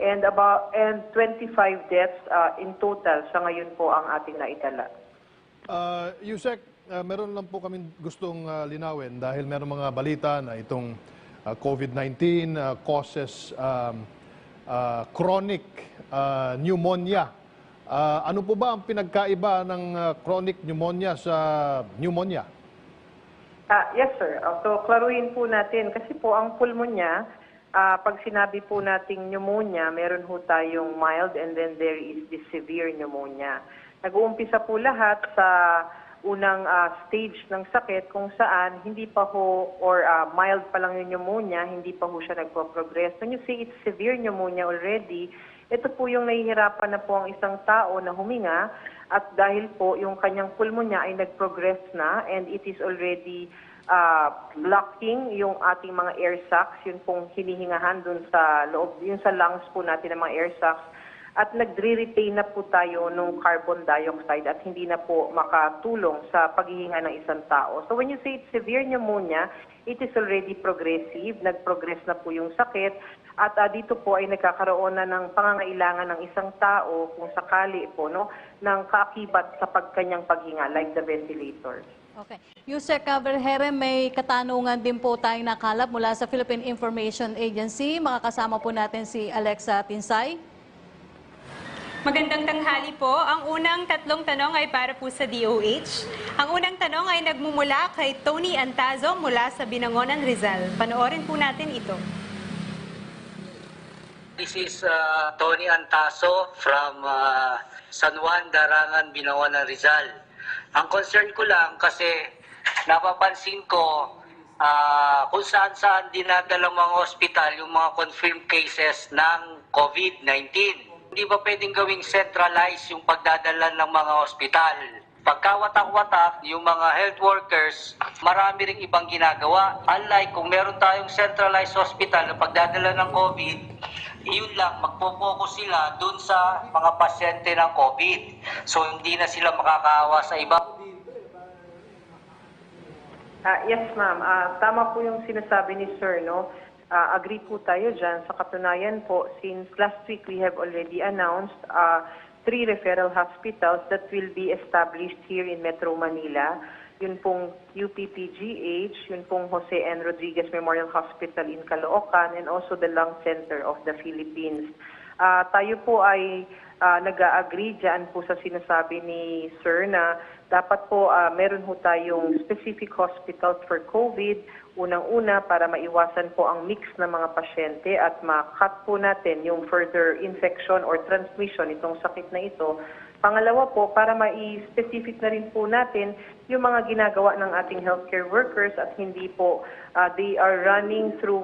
and 25 deaths in total sa ngayon po ang ating naitala. Yusek, meron lang po kami gustong linawin dahil meron mga balita na itong COVID-19 causes chronic pneumonia. Ano po ba ang pinagkaiba ng chronic pneumonia sa pneumonia? Yes, sir. So, klaruhin po natin. Kasi po, ang pulmonya, pag sinabi po nating pneumonia, meron po tayong mild and then there is the severe pneumonia. Nag-uumpisa po lahat sa unang stage ng sakit kung saan hindi pa ho, or mild pa lang yung pneumonia, hindi pa ho siya nagpo-progress. When you say it's severe pneumonia already, ito po yung nahihirapan na po ang isang tao na huminga at dahil po yung kanyang pulmonya ay nag-progress na and it is already blocking yung ating mga air sacs, yun pong hinihingahan dun sa loob, yun sa lungs po natin ng mga air sacs at nagre-retain na po tayo ng carbon dioxide at hindi na po makatulong sa paghihinga ng isang tao. So when you say it's severe pneumonia, it is already progressive, nag-progress na po yung sakit at dito po ay nagkakaroon na ng pangangailangan ng isang tao kung sakali po ng kaakibat sa kanyang paghinga like the ventilators. Okay. Yusek Vergere, may katanungan din po tayong nakalap mula sa Philippine Information Agency. Makakasama po natin si Alexa Tinsay. Magandang tanghali po. Ang unang tatlong tanong ay para po sa DOH. Ang unang tanong ay nagmumula kay Tony Antazo mula sa Binangonan, Rizal. Panoorin po natin ito. This is Tony Antazo from San Juan, Darangan, Binangonan, Rizal. Ang concern ko lang kasi napapansin ko kung saan-saan dinadalang mga ospital yung mga confirmed cases ng COVID-19. Hindi ba pwedeng gawing centralized yung pagdadala ng mga ospital? Pagkawatak-watak, yung mga health workers, marami ring ibang ginagawa. Unlike kung meron tayong centralized hospital na pagdadala ng COVID, yun lang, magpo-focus sila dun sa mga pasyente ng COVID. So hindi na sila makakaawa sa iba. Yes, ma'am. Tama po yung sinasabi ni Sir, no? Agree po tayo dyan. Sa katunayan po, since last week we have already announced 3 referral hospitals that will be established here in Metro Manila. Yun pong UPPGH, yun pong Jose N. Rodriguez Memorial Hospital in Caloocan, and also the Lung Center of the Philippines. Tayo po ay nag-agree dyan po sa sinasabi ni Sir na dapat po meron po tayong specific hospitals for COVID. Unang-una para maiwasan po ang mix ng mga pasyente at ma-cut po natin yung further infection or transmission itong sakit na ito. Pangalawa po, para ma-specific na rin po natin yung mga ginagawa ng ating healthcare workers at hindi po they are running through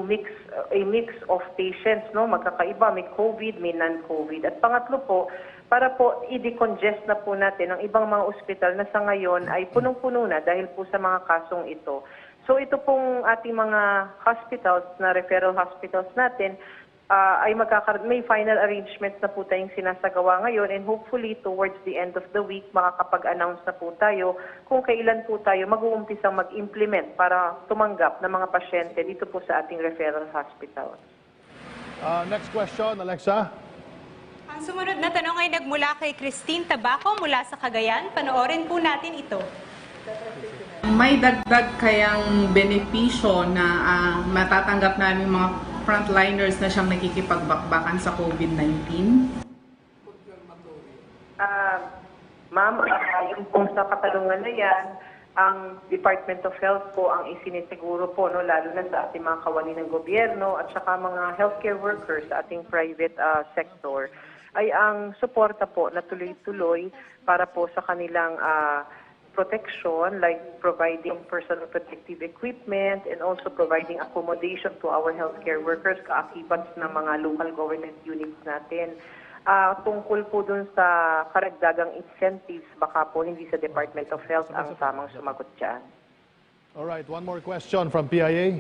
a mix of patients, no? Magkakaiba, may COVID, may non-COVID. At pangatlo po, para po i-decongest na po natin ang ibang mga ospital na sa ngayon ay punong-puno na dahil po sa mga kasong ito. So ito pong ating mga hospitals na referral hospitals natin ay may final arrangements na po tayong sinasagawa ngayon, and hopefully towards the end of the week makakapag-announce na po tayo kung kailan po tayo mag-uumpisang mag-implement para tumanggap ng mga pasyente dito po sa ating referral hospitals. Next question, Alexa. Ang sumunod na tanong ay nagmula kay Christine Tabaco mula sa Cagayan. Panoorin po natin ito. May dagdag kayang benepisyo na matatanggap namin mga frontliners na siyang nakikipagbakbakan sa COVID-19? Ma'am, yung pong sa katanungan na yan, ang Department of Health po ang isinisiguro po, no, lalo na sa ating mga kawani ng gobyerno at saka mga healthcare workers sa ating private sector, ay ang suporta po na tuloy-tuloy para po sa kanilang protection, like providing personal protective equipment and also providing accommodation to our healthcare workers, kaakibat ng mga local government units natin. Tungkol po dun sa karagdagang incentives, baka po hindi sa Department of Health ang tamang sumagot dyan. Alright, one more question from PIA.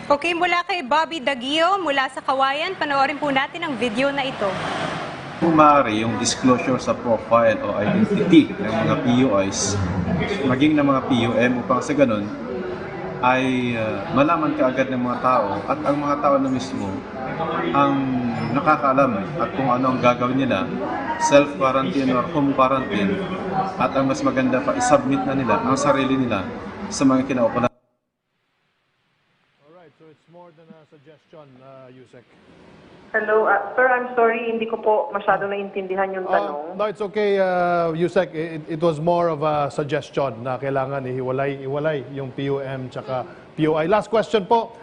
Okay, mula kay Bobby Dagio mula sa Kawayan. Panoorin po natin ang video na ito. Kung maaari, yung disclosure sa profile o identity ng mga PUIs, maging ng mga PUM, upang sa ganun, ay malaman kaagad ng mga tao at ang mga tao na mismo ang nakakaalam at kung ano ang gagawin nila, self-quarantine or home quarantine, at ang mas maganda pa, isubmit na nila ang sarili nila sa mga kinaukulan. Alright, so it's more than a suggestion, Yusek. Hello, sir, I'm sorry, hindi ko po masyado naintindihan yung tanong. No, it's okay, Yusek. It was more of a suggestion na kailangan ihiwalay yung PUM tsaka PUI. Last question po.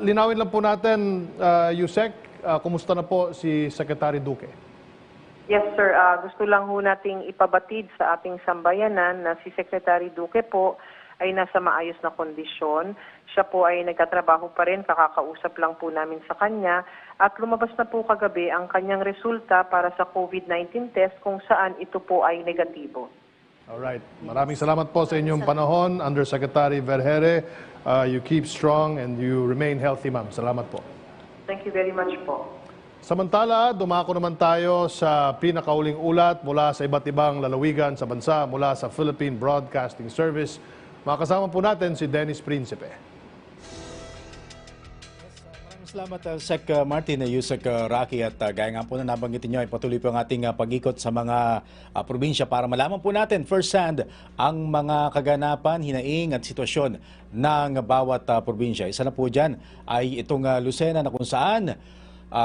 Linawin lang po natin, Yusek, kumusta na po si Secretary Duque? Yes, sir. Gusto lang ho nating ipabatid sa ating sambayanan na si Secretary Duque po ay nasa maayos na kondisyon. Siya po ay nagtatrabaho pa rin, kakakausap lang po namin sa kanya. At lumabas na po kagabi ang kanyang resulta para sa COVID-19 test kung saan ito po ay negatibo. Alright. Maraming salamat po sa inyong panahon, Undersecretary Vergere. You keep strong and you remain healthy, ma'am. Salamat po. Thank you very much po. Samantala, dumako naman tayo sa pinakauling ulat mula sa iba't ibang lalawigan sa bansa, mula sa Philippine Broadcasting Service. Makasama po natin si Dennis Principe. Salamat Sec Martin, Yusek Rocky, at gaya nga po na nabanggitin nyo, ay patuloy po ang ating pag-ikot sa mga probinsya para malaman po natin first hand ang mga kaganapan, hinaing at sitwasyon ng bawat probinsya. Isa na po dyan ay itong Lucena na kung saan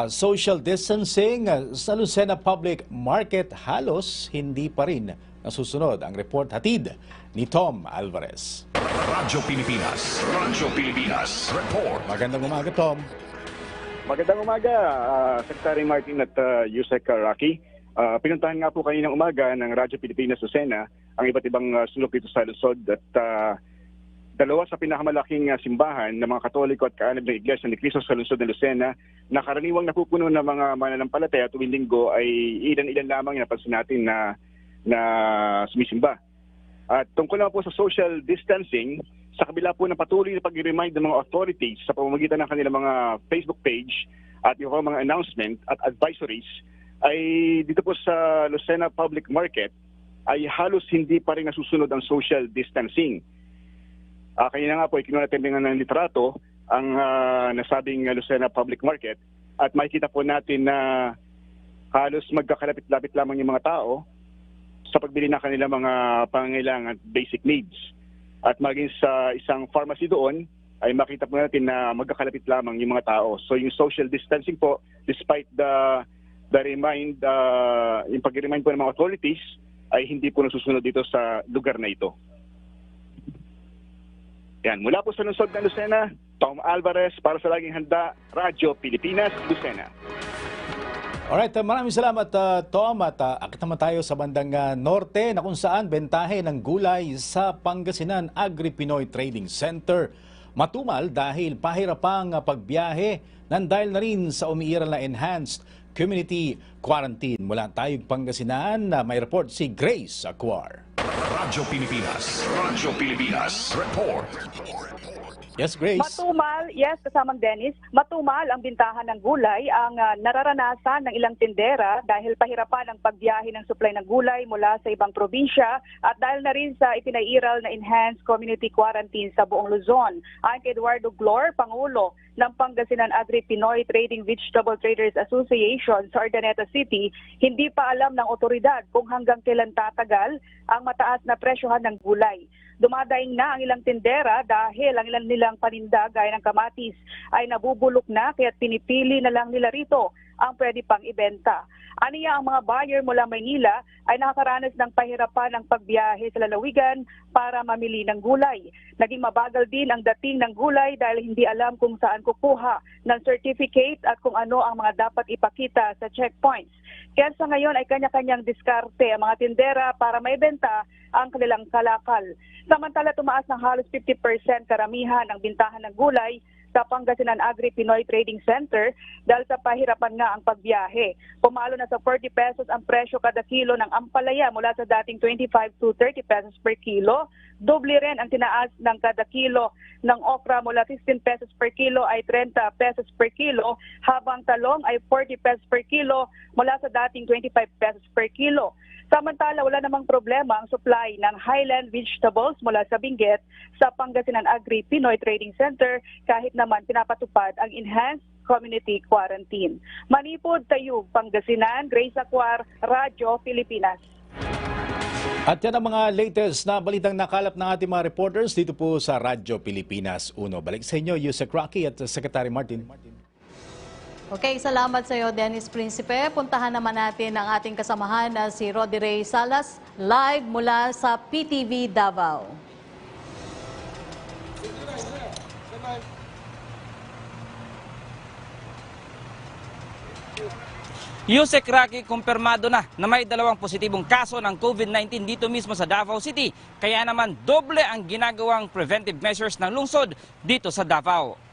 social distancing sa Lucena Public Market halos hindi pa rin nasusunod. Ang report hatid ni Tom Alvarez. Radyo Pilipinas report. Magandang umaga, Tom. Magandang umaga, Secretary Martin at Yusek Rocky. Pinuntahan nga po kaninang umaga ng Radyo Pilipinas Lucena ang iba't ibang sulok dito sa Luzon at dalawa sa pinakamalaking simbahan ng mga Katoliko at kaanib na Iglesia ni Cristo sa lungsod ng Lucena na karaniwang napupuno ng mga mananampalataya tuwing linggo ay ilan-ilan lamang yung napansin natin na sumisimba. At tungkol naman po sa social distancing, sa kabila po ng patuloy na pag-remind ng mga authorities sa pamamagitan ng kanilang mga Facebook page at yung mga announcement at advisories, ay dito po sa Lucena Public Market ay halos hindi pa rin nasusunod ang social distancing. Kaya nga po, kinuha natin ng litrato ang nasabing Lucena Public Market at makikita po natin na halos magkakalapit-lapit lamang yung mga tao sa pagbili ng kanilang mga pangangailangan at basic needs. At maging sa isang pharmacy doon, ay makita po natin na magkakalapit lamang yung mga tao. So yung social distancing po, despite the yung pag-remind po ng mga authorities, ay hindi po nasusunod dito sa lugar na ito. Yan, mula po sa lungsod ng Lucena, Tom Alvarez para sa Laging Handa, Radyo Pilipinas, Lucena. Alright, maraming salamat Tom at akit naman tayo sa bandang norte na kung saan bentahe ng gulay sa Pangasinan Agri-Pinoy Trading Center matumal dahil pahirapang pagbiyahe nang dahil na rin sa umiiral na enhanced community quarantine. Mula Tayog, Pangasinan, may report si Grace Acuar. Radyo Pilipinas, report. Yes, Grace. Matumal, yes, kasamang Dennis, matumal ang bintahan ng gulay ang nararanasan ng ilang tindera dahil pahirapan ang pagbiyahe ng supply ng gulay mula sa ibang probinsya at dahil na rin sa ipinairal na enhanced community quarantine sa buong Luzon. Ayon kay Eduardo Glor, Pangulo ng Pangasinan Agri-Pinoy Trading Vegetable Traders Association sa Urdaneta City, hindi pa alam ng otoridad kung hanggang kailan tatagal ang mataas na presyohan ng gulay. Dumadaing na ang ilang tindera dahil ang ilang nilang paninda gaya ng kamatis ay nabubulok na kaya't pinipili na lang nila rito ang pwede pang ibenta. Aniya ang mga buyer mula Maynila ay nakakaranas ng pahirapan ng pagbiyahe sa lalawigan para mamili ng gulay. Naging mabagal din ang dating ng gulay dahil hindi alam kung saan kukuha ng certificate at kung ano ang mga dapat ipakita sa checkpoints. Kaya sa ngayon ay kanya-kanyang diskarte ang mga tindera para maibenta ang kanilang kalakal. Samantala tumaas ng halos 50% karamihan ang bintahan ng gulay sa Pangasinan Agri-Pinoy Trading Center dahil sa pahirapan nga ang pagbiyahe. Pumalo na sa 40 pesos ang presyo kada kilo ng ampalaya mula sa dating 25 to 30 pesos per kilo. Doble rin ang tinaas ng kada kilo ng okra mula 15 pesos per kilo ay 30 pesos per kilo, habang talong ay 40 pesos per kilo mula sa dating 25 pesos per kilo. Samantala, wala namang problema ang supply ng highland vegetables mula sa Benguet sa Pangasinan Agri-Pinoy Trading Center kahit naman pinapatupad ang enhanced community quarantine. Manipod, Tayug, Pangasinan, Grace Acuar, Radyo Pilipinas. At yan ang mga latest na balitang nakalap ng ating mga reporters dito po sa Radyo Pilipinas Uno. Balik sa inyo, Yusek Rocky at Secretary Martin. Okay, salamat sa iyo, Dennis Principe. Puntahan naman natin ang ating kasamahan na si Rodi Ray Salas, live mula sa PTV Davao. Yusek Rocky, kumpirmado na may 2 positibong kaso ng COVID-19 dito mismo sa Davao City. Kaya naman doble ang ginagawang preventive measures ng lungsod dito sa Davao.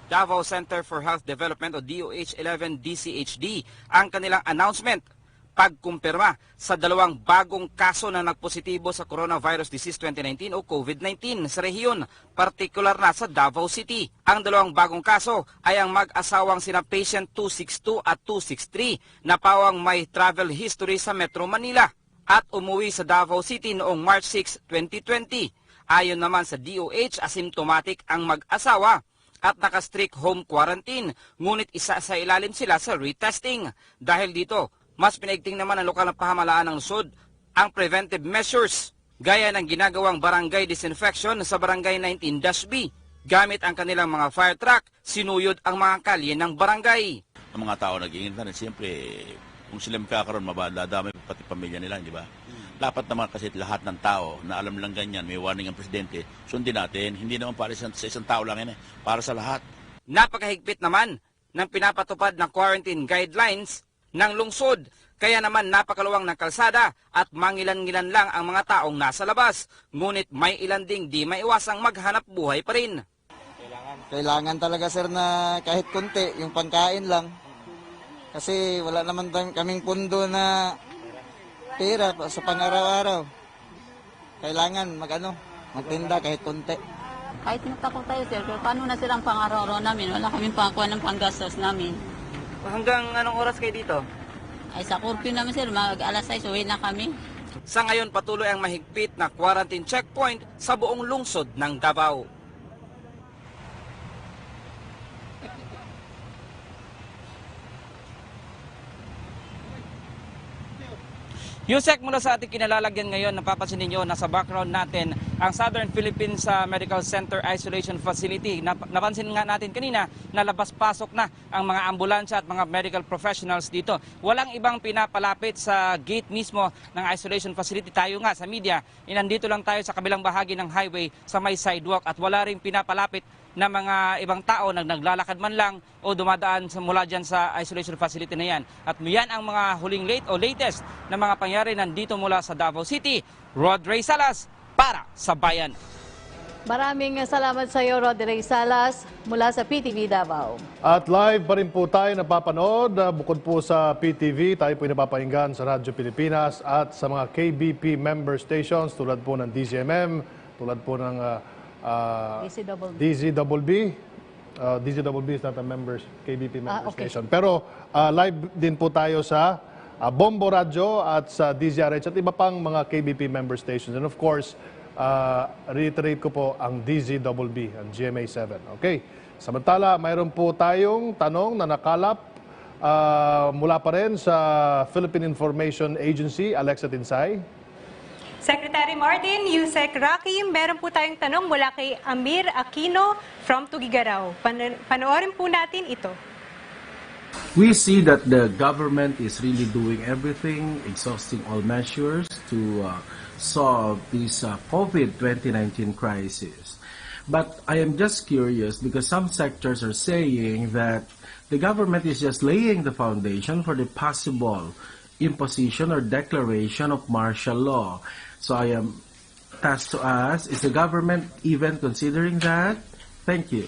Davao Center for Health Development o DOH-11 DCHD ang kanilang announcement pagkumpirma sa 2 bagong kaso na nagpositibo sa Coronavirus Disease 2019 o COVID-19 sa rehiyon, partikular na sa Davao City. Ang 2 bagong kaso ay ang mag-asawang sina patient 262 at 263 na pawang may travel history sa Metro Manila at umuwi sa Davao City noong March 6, 2020. Ayon naman sa DOH, asymptomatic ang mag-asawa at naka-strict home quarantine, ngunit isa sa ilalim sila sa retesting. Dahil dito, mas pinaigting naman ang lokal na pamahalaan ng lungsod ang preventive measures, gaya ng ginagawang barangay disinfection sa barangay 19-B. Gamit ang kanilang mga fire truck, sinuyod ang mga kalye ng barangay. Ang mga tao nag-iingat na, siyempre, kung sila magkakaroon, madadamay pati pamilya nila, di ba? Dapat naman kasi lahat ng tao na alam lang ganyan, may warning ang presidente, sundin natin. Hindi naman para sa isang tao lang yan, para sa lahat. Napakahigpit naman ng pinapatupad na quarantine guidelines ng lungsod. Kaya naman napakaluwang ng kalsada at mangilan-ngilan lang ang mga taong nasa labas. Ngunit may ilan ding di maiwasang maghanap buhay pa rin. Kailangan talaga sir na kahit konti, yung pangkain lang. Kasi wala naman kaming pundo na pera sa pang-araw-araw. Kailangan magtinda kahit konti. Kahit natakot tayo sir, pero paano na silang pang-araw-araw namin? Wala kaming pangkuha ng panggastos namin. Hanggang anong oras kayo dito? Ay sa curfew namin sir, alas 6 uwi na kami. Sa ngayon patuloy ang mahigpit na quarantine checkpoint sa buong lungsod ng Davao. Yusek, mula sa ating kinalalagyan ngayon, napapansin ninyo, nasa background natin ang Southern Philippines Medical Center Isolation Facility. Napansin nga natin kanina na labas-pasok na ang mga ambulansya at mga medical professionals dito. Walang ibang pinapalapit sa gate mismo ng isolation facility. Tayo nga sa media, nandito lang tayo sa kabilang bahagi ng highway sa may sidewalk at wala ring pinapalapit na mga ibang tao na naglalakad man lang o dumadaan mula dyan sa isolation facility na yan. At yan ang mga huling latest na mga pangyari nandito mula sa Davao City. Rod Ray Salas para sa Bayan. Maraming salamat sa iyo, Rod Ray Salas, mula sa PTV Davao. At live pa rin po tayo napapanood. Bukod po sa PTV, tayo po napapakinggan sa Radyo Pilipinas at sa mga KBP member stations tulad po ng DZMM, tulad po ng DZBB. DZBB is not a KBP member station. Pero live din po tayo sa Bombo Radio at sa DZRH at iba pang mga KBP member stations. And of course, reiterate ko po ang DZBB, ang GMA7. Okay. Samantala, mayroon po tayong tanong na nakalap mula pa rin sa Philippine Information Agency, Alexa Tinsay. Secretary Martin, Yusek Rocky, meron po tayong tanong mula kay Amir Aquino from Tugigaraw. Panoorin po natin ito. We see that the government is really doing everything, exhausting all measures to solve this COVID-2019 crisis. But I am just curious because some sectors are saying that the government is just laying the foundation for the possible imposition or declaration of martial law. So I am tasked to ask, is the government even considering that? Thank you.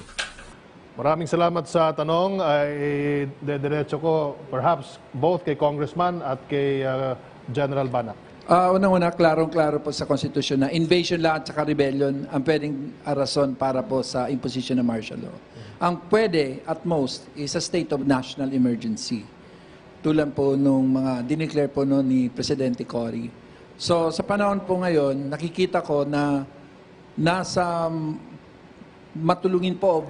Maraming salamat sa tanong. Ay dediretso ko perhaps both kay Congressman at kay General Banak. Unang-una, klarong-klaro po sa konstitusyon na invasion lang at saka rebellion ang pwedeng rason para po sa imposition ng martial law. Ang pwede at most is a state of national emergency. Tulad po nung mga dineclare po noon ni Presidente Cory. So sa panahon po ngayon, nakikita ko na nasa matulungin po,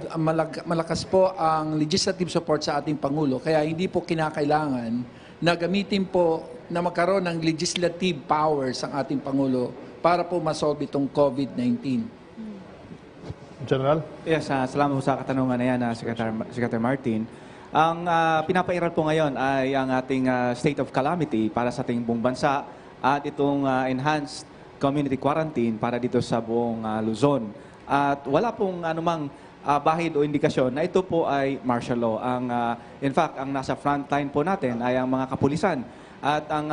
malakas po ang legislative support sa ating Pangulo. Kaya hindi po kinakailangan na gamitin po na magkaroon ng legislative powers ang ating Pangulo para po masolve itong COVID-19. General? Yes, salamat po sa katanungan na yan, Secretary Martin. Ang pinapairal po ngayon ay ang ating state of calamity para sa ating buong bansa at itong enhanced community quarantine para dito sa buong Luzon. At wala pong anumang bahid o indikasyon na ito po ay martial law. In fact, ang nasa frontline po natin ay ang mga kapulisan. At ang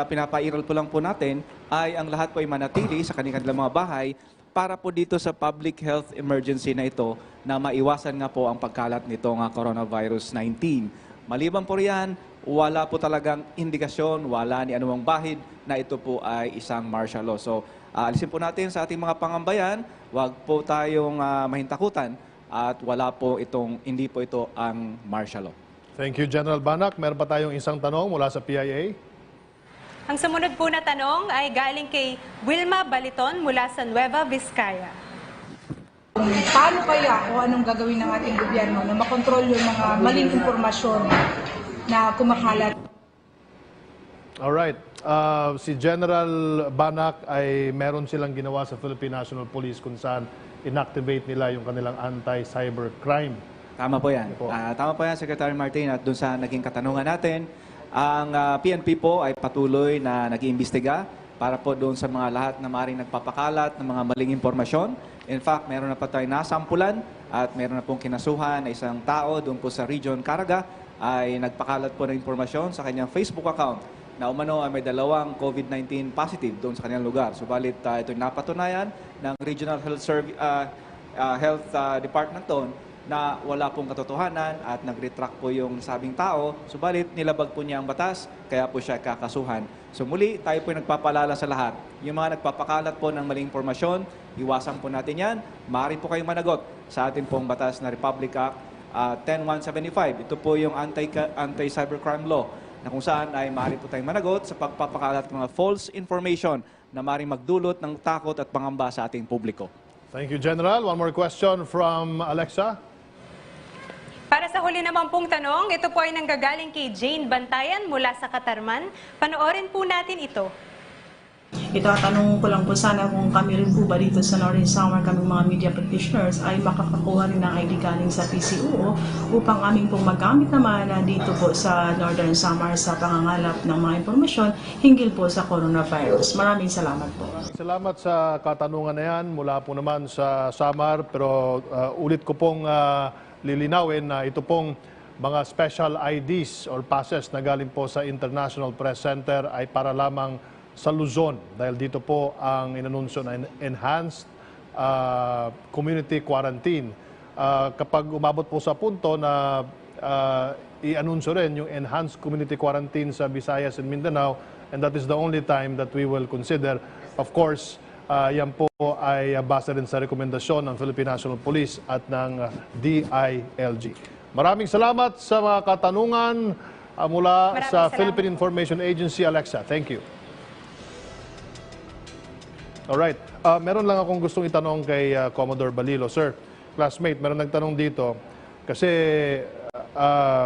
pinapairal po lang po natin ay ang lahat po ay manatili sa kanilang mga bahay para po dito sa public health emergency na ito na maiwasan nga po ang pagkalat nitong coronavirus 19. Maliban po riyan, wala po talagang indikasyon, wala ni anumang bahid na ito po ay isang martial law. So, alisin po natin sa ating mga pangambayan, wag po tayong mahintakutan at hindi po ito ang martial law. Thank you, General Banak. Meron pa tayong isang tanong mula sa PIA. Ang sumunod po na tanong ay galing kay Wilma Baliton mula sa Nueva Vizcaya. Paano kaya o anong gagawin ng ating gobyerno na makontrol yung mga maling impormasyon na kumakalat? Alright. Si General Banak ay meron silang ginawa sa Philippine National Police kung saan inactivate nila yung kanilang anti-cybercrime. Tama po yan. Tama po yan, Secretary Martin. At dun sa naging katanungan natin, ang PNP po ay patuloy na nag-iimbestiga para po doon sa mga lahat na maaaring nagpapakalat ng mga maling impormasyon In fact, meron na pa tayong nasampulan at meron na pong kinasuhan na isang tao doon po sa Region Caraga ay nagpakalat po ng impormasyon sa kanyang Facebook account na umano ay may dalawang COVID-19 positive doon sa kanyang lugar. Subalit ito napatunayan ng Regional Health Department doon na wala pong katotohanan at nag-retract po yung sabing tao. Subalit nilabag po niya ang batas, kaya po siya kakasuhan. So muli, tayo po nagpapalala sa lahat. Yung mga nagpapakalat po ng maling impormasyon, iwasan po natin yan. Maaari po kayong managot sa ating pong batas na Republic Act 10175. Ito po yung anti-cybercrime law na kung saan ay maaari po tayong managot sa pagpapakalat ng mga false information na maaaring magdulot ng takot at pangamba sa ating publiko. Thank you, General. One more question from Alexa. Para sa huli naman pong tanong, ito po ay nanggagaling kay Jane Bantayan mula sa Katarman. Panoorin po natin ito. Itatanong ko lang po sana kung kami rin po ba dito sa Northern Samar, kaming mga media practitioners ay makakakuha rin ng ID galing sa PCUO upang aming pong magamit naman dito po sa Northern Samar sa pangangalap ng mga impormasyon hinggil po sa coronavirus. Maraming salamat po. Salamat sa katanungan na yan mula po naman sa Samar, pero ulit ko pong lilinawin na ito pong mga special IDs or passes na galing po sa International Press Center ay para lamang sa Luzon dahil dito po ang inanunsyo na enhanced community quarantine. Kapag umabot po sa punto na i-anunsyo rin yung enhanced community quarantine sa Visayas and Mindanao, and that is the only time that we will consider. Of course, yan po ay base rin sa rekomendasyon ng Philippine National Police at ng DILG. Maraming salamat sa mga katanungan mula sa Philippine Information Agency. Alexa, thank you. Alright, meron lang akong gustong itanong kay Commodore Balilo. Sir, classmate, meron nagtanong dito kasi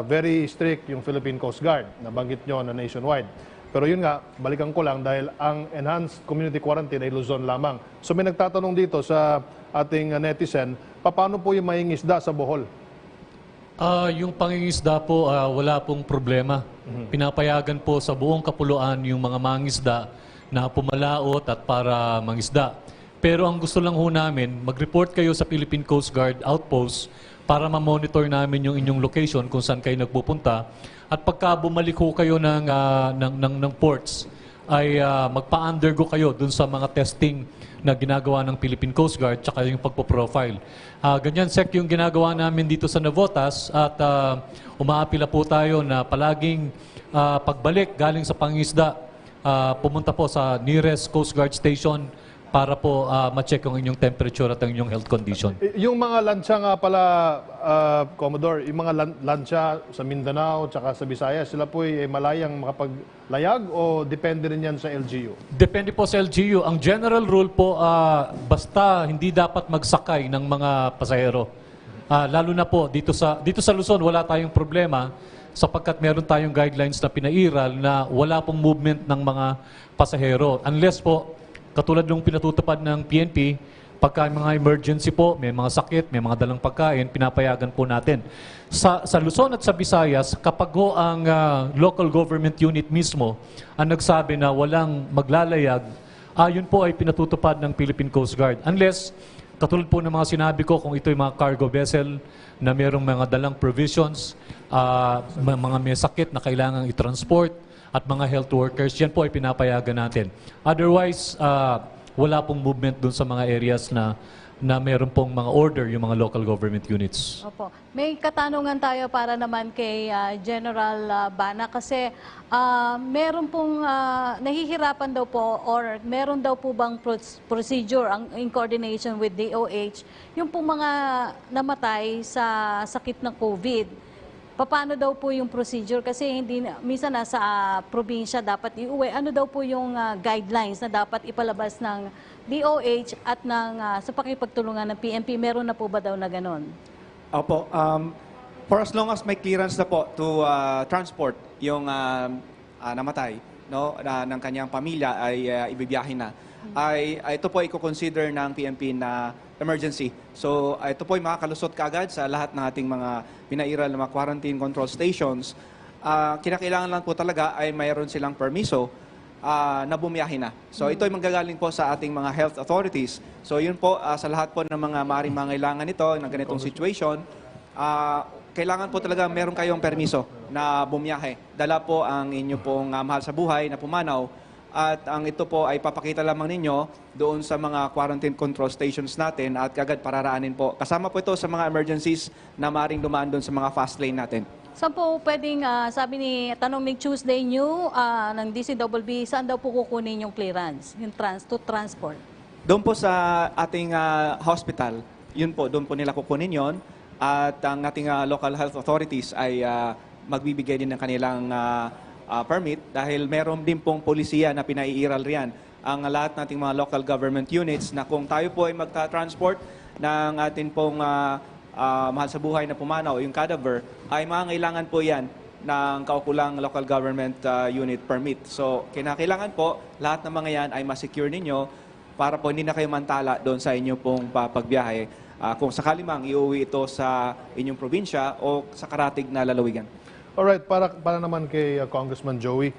very strict yung Philippine Coast Guard. Nabanggit nyo na nationwide. Pero yun nga, balikan ko lang dahil ang enhanced community quarantine ay Luzon lamang. So may nagtatanong dito sa ating netizen, paano po yung mangingisda sa Bohol? Yung pangingisda po, wala pong problema. Pinapayagan po sa buong kapuluan yung mga mangisda na pumalaot at para mangisda. Pero ang gusto lang ho namin, mag-report kayo sa Philippine Coast Guard Outpost para ma-monitor namin yung inyong location kung saan kayo nagpupunta. At pagka bumalik ho kayo ng ports, ay magpa-undergo kayo dun sa mga testing na ginagawa ng Philippine Coast Guard tsaka yung pagpo-profile. Ganyan, Sec, yung ginagawa namin dito sa Navotas at umaapila po tayo na palaging pagbalik galing sa pangisda, pumunta po sa nearest Coast Guard station para po ma-check ang inyong temperature at ang inyong health condition. Yung mga lansya nga pala, Commodore, yung mga lansya sa Mindanao at sa Visayas, sila po ay malayang makapaglayag o depende rin yan sa LGU? Depende po sa LGU. Ang general rule po, basta hindi dapat magsakay ng mga pasahero. Lalo na po, dito sa Luzon, wala tayong problema sapagkat meron tayong guidelines na pinairal na wala pong movement ng mga pasahero. Unless po, katulad ng pinatutupad ng PNP, pagka mga emergency po, may mga sakit, may mga dalang pagkain, pinapayagan po natin. Sa Luzon at sa Visayas, kapag ho ang local government unit mismo ang nagsabi na walang maglalayag, yun po ay pinatutupad ng Philippine Coast Guard. Unless, katulad po ng mga sinabi ko, kung ito ay mga cargo vessel na mayroong mga dalang provisions, mga may sakit na kailangang i-transport, at mga health workers, yan po ay pinapayagan natin. Otherwise, wala pong movement dun sa mga areas na meron pong mga order yung mga local government units. Opo. May katanungan tayo para naman kay General Bana kasi meron pong nahihirapan daw po or meron daw po bang procedure in coordination with DOH yung pong mga namatay sa sakit ng COVID. Paano daw po yung procedure? Kasi hindi minsan nasa probinsya dapat iuwi. Ano daw po yung guidelines na dapat ipalabas ng DOH at sa pakipagtulungan ng PNP? Meron na po ba daw na ganon? Opo. For as long as may clearance na po to transport yung namatay ng kanyang pamilya ay ibibiyahin na. Ito po i-consider ng PNP na emergency. So ito po ay makakalusot kaagad sa lahat ng ating mga pinairal na mga quarantine control stations. Kinakailangan lang po talaga ay mayroon silang permiso na bumiyahe na. So ito ay manggagaling po sa ating mga health authorities. So yun po, sa lahat po ng mga maaaring mangailangan nito ng ganitong situation, kailangan po talaga meron kayong permiso na bumiyahe. Dala po ang inyo pong mahal sa buhay na pumanaw at ang ito po ay papakita lamang ninyo doon sa mga quarantine control stations natin at kagad pararaanin po. Kasama po ito sa mga emergencies na maaaring dumaan doon sa mga fast lane natin. Saan po pwedeng, sabi ni Tanong Mig Tuesday New ng DCWB, saan daw po kukunin yung clearance, yung transport? Doon po sa ating hospital, yun po, doon po nila kukunin yon. At ang ating local health authorities ay magbibigay din ng kanilang permit dahil meron din pong polisiya na pinaiiral riyan ang lahat nating mga local government units na kung tayo po ay magta-transport ng ating pong mahal sa buhay na pumanaw, yung cadaver, ay mangailangan po yan ng kaukulang local government unit permit. So, kinakailangan po, lahat ng mga yan ay masecure ninyo para po hindi na kayo mantala doon sa inyo pong pagbiyahe. Kung sakali mang iuwi ito sa inyong probinsya o sa karatig na lalawigan. Alright, para naman kay Congressman Joey.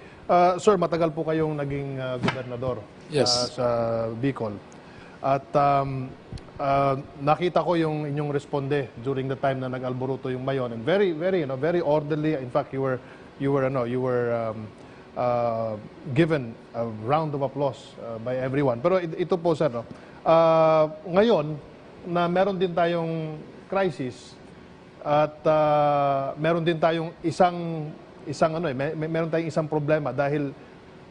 Sir, matagal po kayong naging gobernador sa Bicol. At nakita ko yung inyong responde during the time na nag-alboruto yung Mayon, and very orderly. In fact, you were given a round of applause by everyone. Pero ito po, sir, no? Ngayon na meron din tayong crisis at meron din tayong meron tayong isang problema dahil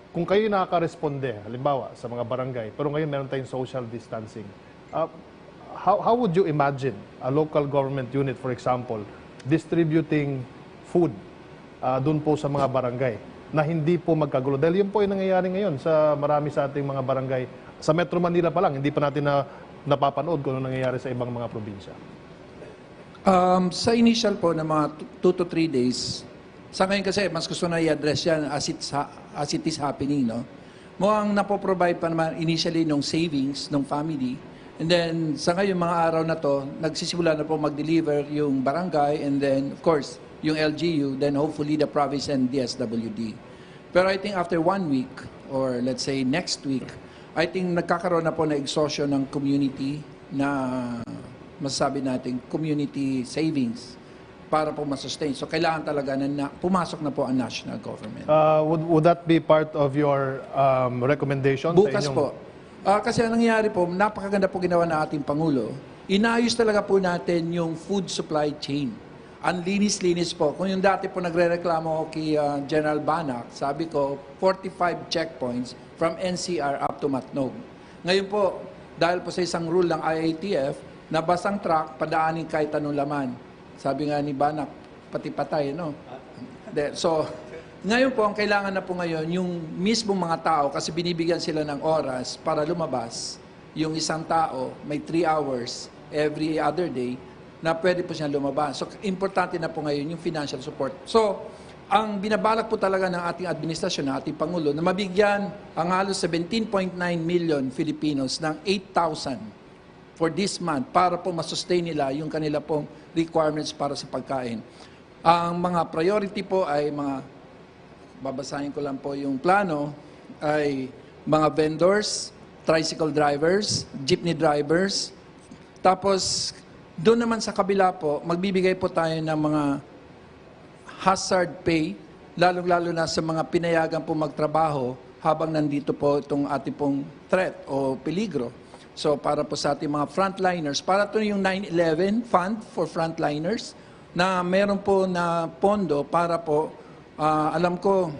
kung kayo nakaka-responde, halimbawa sa mga barangay, pero ngayon meron tayong social distancing. How would you imagine a local government unit, for example, distributing food doon po sa mga barangay na hindi po magkagulo? Dahil yun po yung nangyayari ngayon sa marami sa ating mga barangay. Sa Metro Manila pa lang, hindi pa natin napapanood kung ano nangyayari sa ibang mga probinsya. Sa initial po na mga 2 to 3 days, sa ngayon kasi mas gusto na i-address yan as it is happening, no? Mukhang napoprovide pa naman initially ng savings ng family. And then, sa ngayon, mga araw na to, nagsisimula na po mag-deliver yung barangay and then, of course, yung LGU, then hopefully the province and DSWD. Pero I think after 1 week, or let's say next week, I think nagkakaroon na po na exhaustion ng community na masasabi natin community savings para po masustain. So kailangan talaga na pumasok na po ang national government. Would that be part of your recommendation? Bukas sa inyong... po. Kasi ang nangyari po, napakaganda po ginawa ng ating Pangulo. Inayos talaga po natin yung food supply chain. Ang linis-linis po. Kung yung dati po nagre-reklamo kay General Banak, sabi ko, 45 checkpoints from NCR up to Matnog. Ngayon po, dahil po sa isang rule ng IATF, na basang truck, padaanin kahit anong laman. Sabi nga ni Banak, pati patay, no? So, ngayon po, ang kailangan na po ngayon, yung mismo mga tao, kasi binibigyan sila ng oras para lumabas, yung isang tao, may 3 hours every other day, na pwede po siya lumabas. So, importante na po ngayon yung financial support. So, ang binabalak po talaga ng ating administrasyon, ng ating Pangulo, na mabigyan ang halos 17.9 million Filipinos ng 8,000 for this month para po masustain nila yung kanila pong requirements para sa pagkain. Ang mga priority po ay mga, babasahin ko lang po yung plano, ay mga vendors, tricycle drivers, jeepney drivers. Tapos, doon naman sa kabila po, magbibigay po tayo ng mga hazard pay, lalong-lalo na sa mga pinayagan po magtrabaho habang nandito po itong ating pong threat o peligro. So, para po sa ating mga frontliners, para ito yung 9/11 Fund for Frontliners, na meron po na pondo para po, alam ko,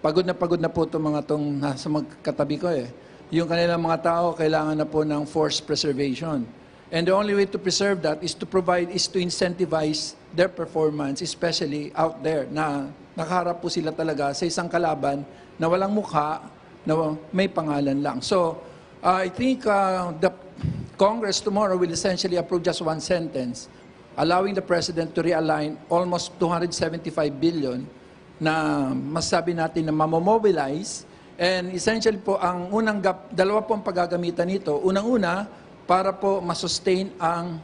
pagod na po itong mga itong nasa magkatabi ko eh. Yung kanilang mga tao, kailangan na po ng force preservation. And the only way to preserve that is to incentivize their performance, especially out there, na nakaharap po sila talaga sa isang kalaban na walang mukha, na may pangalan lang. So, I think the Congress tomorrow will essentially approve just one sentence, allowing the President to realign almost 275 billion na masabi natin na mamobilize. And essentially po, ang unang dalawa po ang paggagamitan nito. Unang-una, para po masustain ang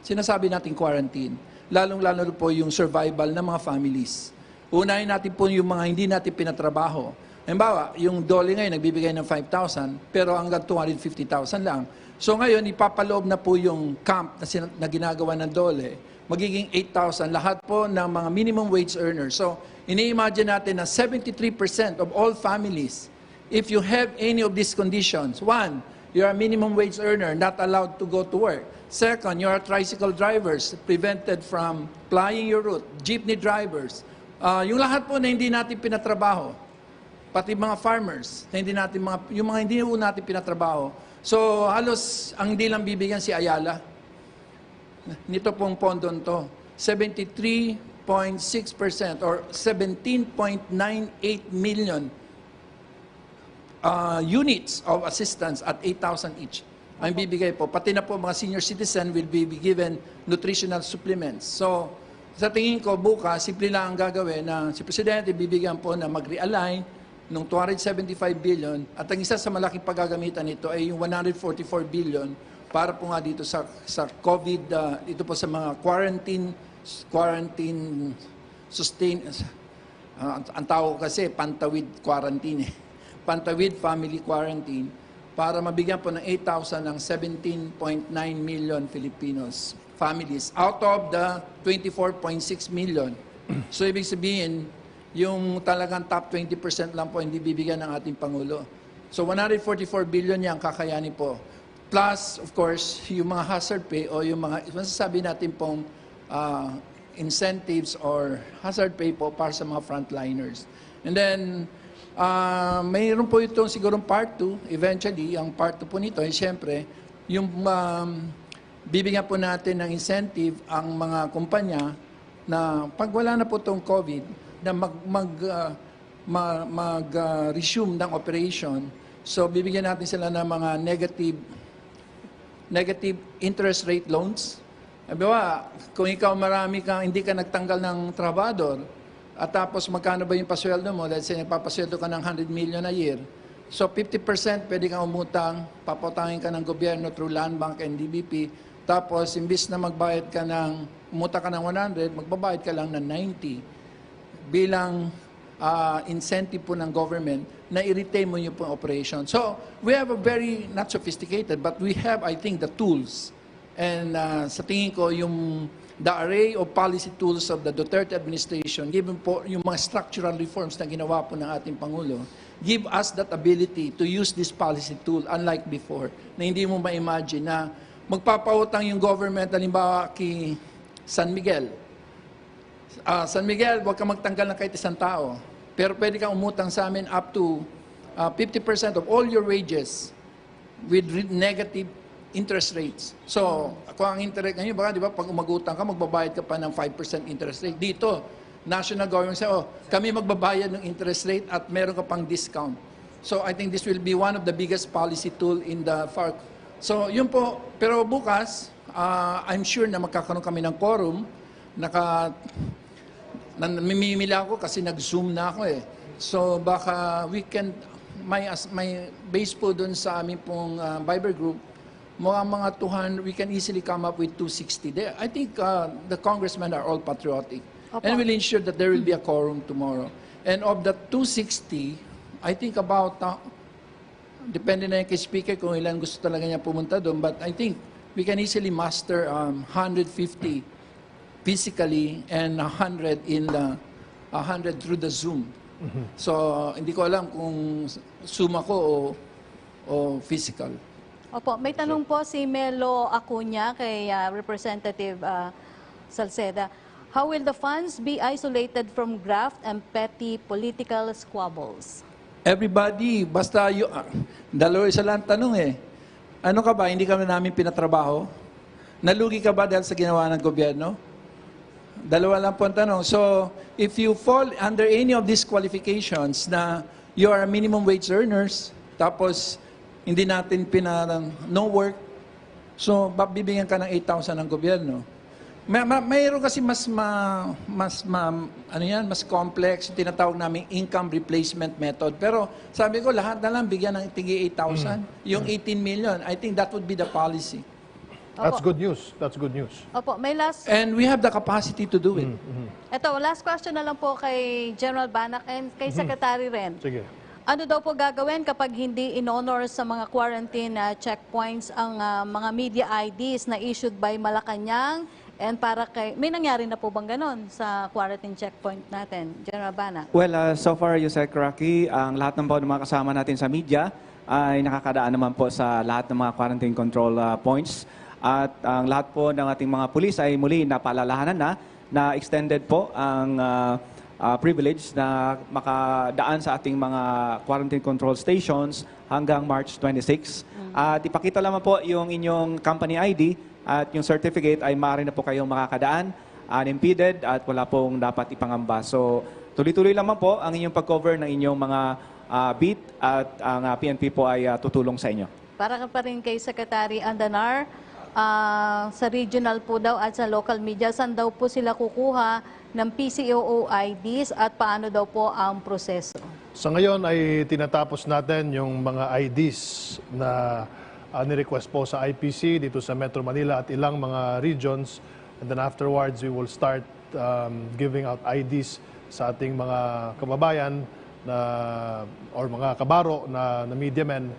sinasabi nating quarantine. Lalong-lalo po yung survival ng mga families. Unahin natin po yung mga hindi natin pinatrabaho. Halimbawa, yung DOLE ngayon nagbibigay ng 5,000 pero hanggang 250,000 lang. So ngayon, ipapaloob na po yung camp na ginagawa ng DOLE. Magiging 8,000 lahat po ng mga minimum wage earners. So ini-imagine natin na 73% of all families, if you have any of these conditions, one, you are a minimum wage earner, not allowed to go to work. Second, you are tricycle drivers, prevented from plying your route. Jeepney drivers. Yung lahat po na hindi natin pinatrabaho. Pati mga farmers, na hindi natin yung mga hindi po natin pinatrabaho. So halos ang hindi lang bibigyan si Ayala. Nito pong pondon to. 73.6% or 17.98 million units of assistance at 8,000 each. Ang bibigay po. Pati na po mga senior citizen will be given nutritional supplements. So, sa tingin ko, bukas, simple lang ang gagawin na si Presidente bibigyan po na mag-realign ng 275 billion at ang isa sa malaking paggagamitan nito ay yung 144 billion para po nga dito sa COVID, dito po sa mga quarantine sustain, ang tawag kasi pantawid quarantine, pantawid family quarantine, para mabigyan po ng 8,000 ng 17.9 million Filipinos families out of the 24.6 million. So ibig sabihin, yung talagang top 20% lang po hindi bibigyan ng ating Pangulo. So 144 billion yan kakayanin po. Plus, of course, yung mga hazard pay o yung mga, masasabi natin pong incentives or hazard pay po para sa mga frontliners. And then, mayroon po itong sigurong part 2. Eventually, ang part 2 po nito ay siyempre, yung bibigyan po natin ng incentive ang mga kumpanya na pag wala na po itong COVID, na mag-resume ng operation. So, bibigyan natin sila ng mga negative interest rate loans. Diba, kung ikaw hindi ka nagtanggal ng trabador, at tapos magkano ba yung pasweldo mo? Let's say, nagpapasweldo ka ng 100 million a year. So, 50% pwede kang umutang, paputangin ka ng gobyerno through Land Bank and DBP. Tapos, imbis na magbayad ka umutang ka ng 100, magbabayad ka lang ng 90. Bilang incentive po ng government na i-retain mo yung operation. So, we have a very, not sophisticated, but we have, I think, the tools. And sa tingin ko, the array of policy tools of the Duterte administration, given po yung mga structural reforms na ginawa po ng ating Pangulo, give us that ability to use this policy tool, unlike before, na hindi mo ma-imagine na magpapautang yung government, halimbawa kay San Miguel. San Miguel, huwag ka magtanggal ng kahit isang tao. Pero pwede kang umutang sa amin up to 50% of all your wages with negative interest rates. So, kung ang interest ngayon, baka, di ba, pag umagutang ka, magbabayad ka pa ng 5% interest rate. Dito, national government say, kami magbabayad ng interest rate at meron ka pang discount. So, I think this will be one of the biggest policy tool in the FARC. So, yun po. Pero bukas, I'm sure na magkakaroon kami ng quorum. Namimili ako kasi nag-zoom na ako eh. So baka we can, may base po dun sa aming pong Viber group, mga 200, we can easily come up with 260 there. I think the congressmen are all patriotic. And we'll ensure that there will be a quorum tomorrow. And of the 260, I think about, depende na yung kay speaker kung ilan gusto talaga niya pumunta doon, but I think we can easily muster 150 physically and 100 through the Zoom. So, hindi ko alam kung Zoom ako o physical. Opo, may tanong po si Melo Acuña kay Representative Salceda. How will the funds be isolated from graft and petty political squabbles? Everybody, basta dalawa isa lang tanong eh. Ano ka ba, hindi ka namin pinatrabaho? Nalugi ka ba dahil sa ginawa ng gobyerno? Dalawa lang po ang tanong. So, if you fall under any of these qualifications na you are a minimum wage earners, tapos hindi natin no work, so bibigyan ka ng 8,000 ng gobyerno. Mayroon kasi mas complex, tinatawag namin income replacement method. Pero sabi ko, lahat na lang bigyan ng tigi 8,000. Yung 18 million, I think that would be the policy. That's good news. That's good news. Opo, may last... And we have the capacity to do it. Ito, last question na lang po kay General Banak and kay Secretary ren. Sige. Ano daw po gagawin kapag hindi in-honor sa mga quarantine checkpoints ang mga media IDs na issued by Malacanang? And para kay, may nangyari na po bang ganon sa quarantine checkpoint natin? General Bana? Well, so far, Yusek Rocky, ang lahat ng mga kasama natin sa media ay nakakadaan naman po sa lahat ng mga quarantine control points. At ang lahat po ng ating mga pulis ay muli napaalalahanan na extended po ang privilege na makadaan sa ating mga quarantine control stations hanggang March 26. At ipakita lamang po yung inyong company ID at yung certificate ay maaari na po kayong makakadaan unimpeded at wala pong dapat ipangamba. So tuloy-tuloy lamang po ang inyong pag-cover ng inyong mga beat at ang PNP po ay tutulong sa inyo. Para pa rin kay Secretary Andanar, sa regional po daw at sa local media, saan daw po sila kukuha ng PCOO IDs at paano daw po ang proseso? Sa ngayon ay tinatapos natin yung mga IDs na ni-request po sa IPC dito sa Metro Manila at ilang mga regions. And then afterwards, we will start giving out IDs sa ating mga kababayan na, or mga kabaro na media men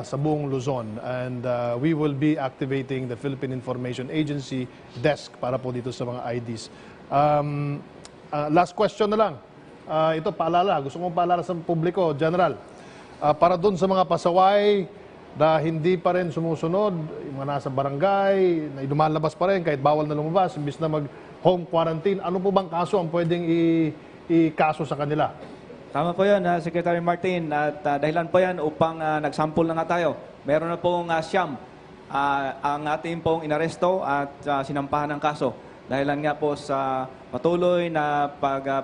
sa buong Luzon. And we will be activating the Philippine Information Agency desk para po dito sa mga IDs. Last question na lang. Ito, paalala. Gusto kong paalala sa publiko, General. Para doon sa mga pasaway na hindi pa rin sumusunod, yung mga nasa barangay, na lumalabas pa rin kahit bawal na lumabas, imbis na mag-home quarantine, ano po bang kaso ang pwedeng i-kaso sa kanila? Tama po yan, Secretary Martin. At dahilan po yan upang nagsample na nga tayo. Meron na pong siyam ang ating pong inaresto at sinampahan ng kaso. Dahilan nga po sa patuloy na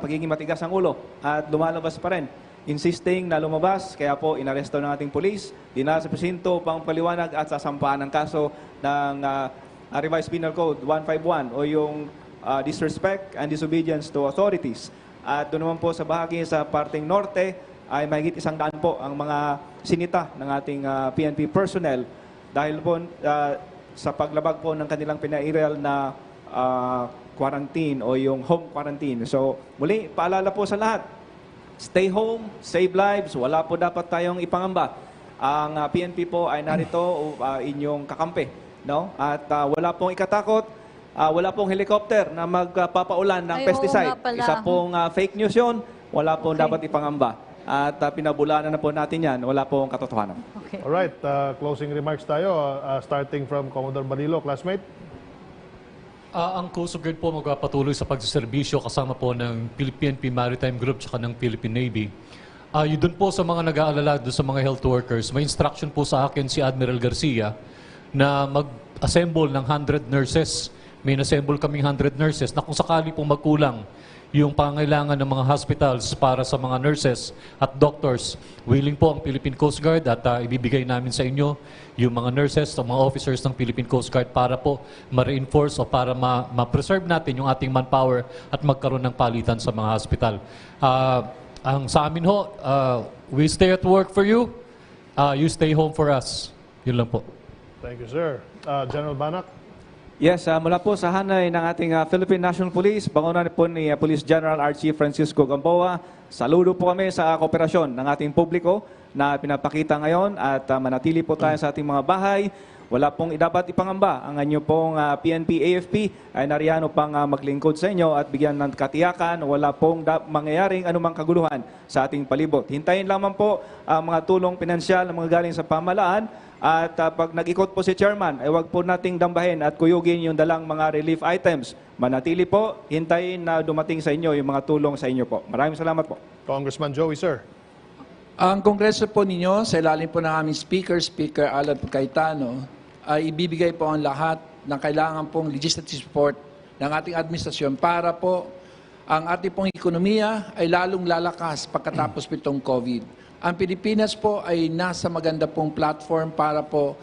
pagiging matigas ang ulo at lumalabas pa rin. Insisting na lumabas, kaya po inaresto ng ating pulis, dinala sa presinto upang paliwanag at sasampahan ng kaso ng Revised Penal Code 151 o yung disrespect and disobedience to authorities. At doon naman po sa bahagi sa parting norte ay mahigit 100 po ang mga sinita ng ating PNP personnel dahil po sa paglabag po ng kanilang pinairal na quarantine o yung home quarantine. So muli, paalala po sa lahat, stay home, save lives, wala po dapat tayong ipangamba. Ang PNP po ay narito inyong kakampi. No? At wala pong ikatakot, wala pong helicopter na magpapaulan ng pesticide. Isa pong fake news yun, wala pong dapat ipangamba. At pinabulanan na po natin yan, wala pong katotohanan. Okay. Alright, closing remarks tayo, starting from Commodore Barilo, classmate. Ang Coast Guard po magpapatuloy sa pagsiservisyo kasama po ng PNP Maritime Group at ng Philippine Navy. Yun doon po sa mga nag-aalala doon sa mga health workers, may instruction po sa akin si Admiral Garcia na mag-assemble ng 100 nurses. May na-assemble kaming 100 nurses na kung sakali pong magkulang yung pangailangan ng mga hospitals para sa mga nurses at doctors. Willing po ang Philippine Coast Guard at ibibigay namin sa inyo yung mga nurses o mga officers ng Philippine Coast Guard para po ma-reinforce o para ma-preserve natin yung ating manpower at magkaroon ng palitan sa mga hospital. Ang sa amin ho, we stay at work for you, you stay home for us. Yun lang po. Thank you, sir. General Banak? Yes, mula po sa hanay ng ating Philippine National Police, bangunan po ni Police General Archie Francisco Gamboa, saludo po kami sa kooperasyon ng ating publiko na pinapakita ngayon at manatili po tayo sa ating mga bahay. Wala pong dapat ipangamba. Ang anyo pong PNP AFP ay nariyan upang maglingkod sa inyo at bigyan ng katiyakan. Wala pong mangyayaring anumang kaguluhan sa ating palibot. Hintayin lamang po ang mga tulong pinansyal na mga galing sa pamahalaan. At pag nag-ikot po si Chairman, ay wag po nating dambahin at kuyugin yung dalang mga relief items. Manatili po, hintayin na dumating sa inyo yung mga tulong sa inyo po. Maraming salamat po. Congressman Joey, sir. Ang Kongreso po ninyo, sa ilalim po ng aming Speaker Alan Cayetano, ay ibibigay po ang lahat ng kailangan pong legislative support ng ating administrasyon para po ang ating pong ekonomiya ay lalong lalakas pagkatapos pitong COVID. Ang Pilipinas po ay nasa maganda pong platform para po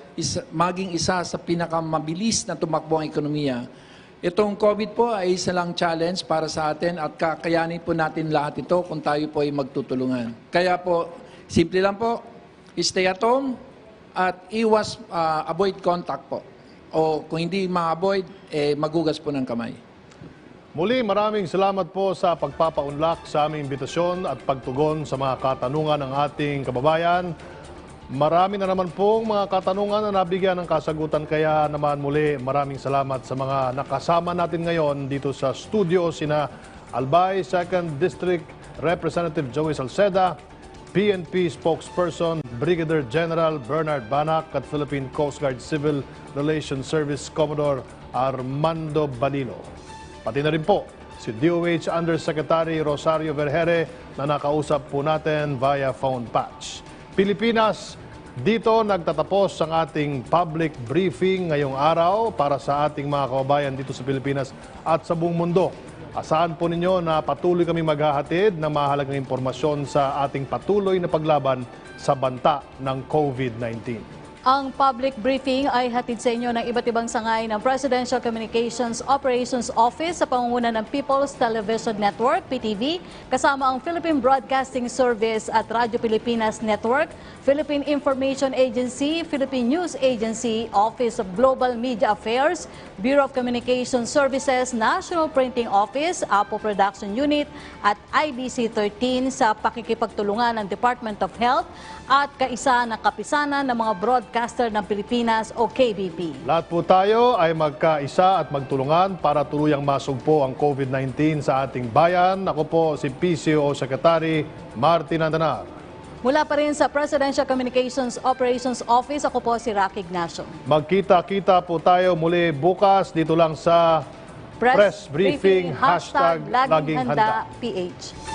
maging isa sa pinakamabilis na tumakbo ang ekonomiya. Itong COVID po ay isa lang challenge para sa atin at kakayanin po natin lahat ito kung tayo po ay magtutulungan. Kaya po, simple lang po, stay at home at avoid contact po. O kung hindi ma-avoid, magugas po ng kamay. Muli, maraming salamat po sa pagpapaunlak sa aming imbitasyon at pagtugon sa mga katanungan ng ating kababayan. Marami na naman pong mga katanungan na nabigyan ng kasagutan, kaya naman muli maraming salamat sa mga nakasama natin ngayon dito sa studio, sina Albay 2nd District Representative Joey Salceda, PNP spokesperson Brigadier General Bernard Banac at Philippine Coast Guard Civil Relations Service Commodore Armando Balino. Pati na rin po si DOH Undersecretary Rosario Vergere na nakausap po natin via phone patch. Pilipinas, dito nagtatapos ang ating public briefing ngayong araw para sa ating mga kababayan dito sa Pilipinas at sa buong mundo. Asahan po ninyo na patuloy kami maghahatid ng mahalagang impormasyon sa ating patuloy na paglaban sa banta ng COVID-19. Ang public briefing ay hatid sa inyo ng iba't ibang sangay ng Presidential Communications Operations Office sa pangunguna ng People's Television Network, PTV, kasama ang Philippine Broadcasting Service at Radyo Pilipinas Network, Philippine Information Agency, Philippine News Agency, Office of Global Media Affairs, Bureau of Communication Services, National Printing Office, APO Production Unit at IBC 13 sa pakikipagtulungan ng Department of Health at kaisa ng kapisanan ng mga broadcaster ng Pilipinas o KBP. Lahat po tayo ay magkaisa at magtulungan para tuluyang masugpo ang COVID-19 sa ating bayan. Ako po si PCO Secretary Martin Andanar. Mula pa rin sa Presidential Communications Operations Office, ako po si Rocky Ignacio. Magkita-kita po tayo muli bukas dito lang sa Press Briefing #LagingHanda PH.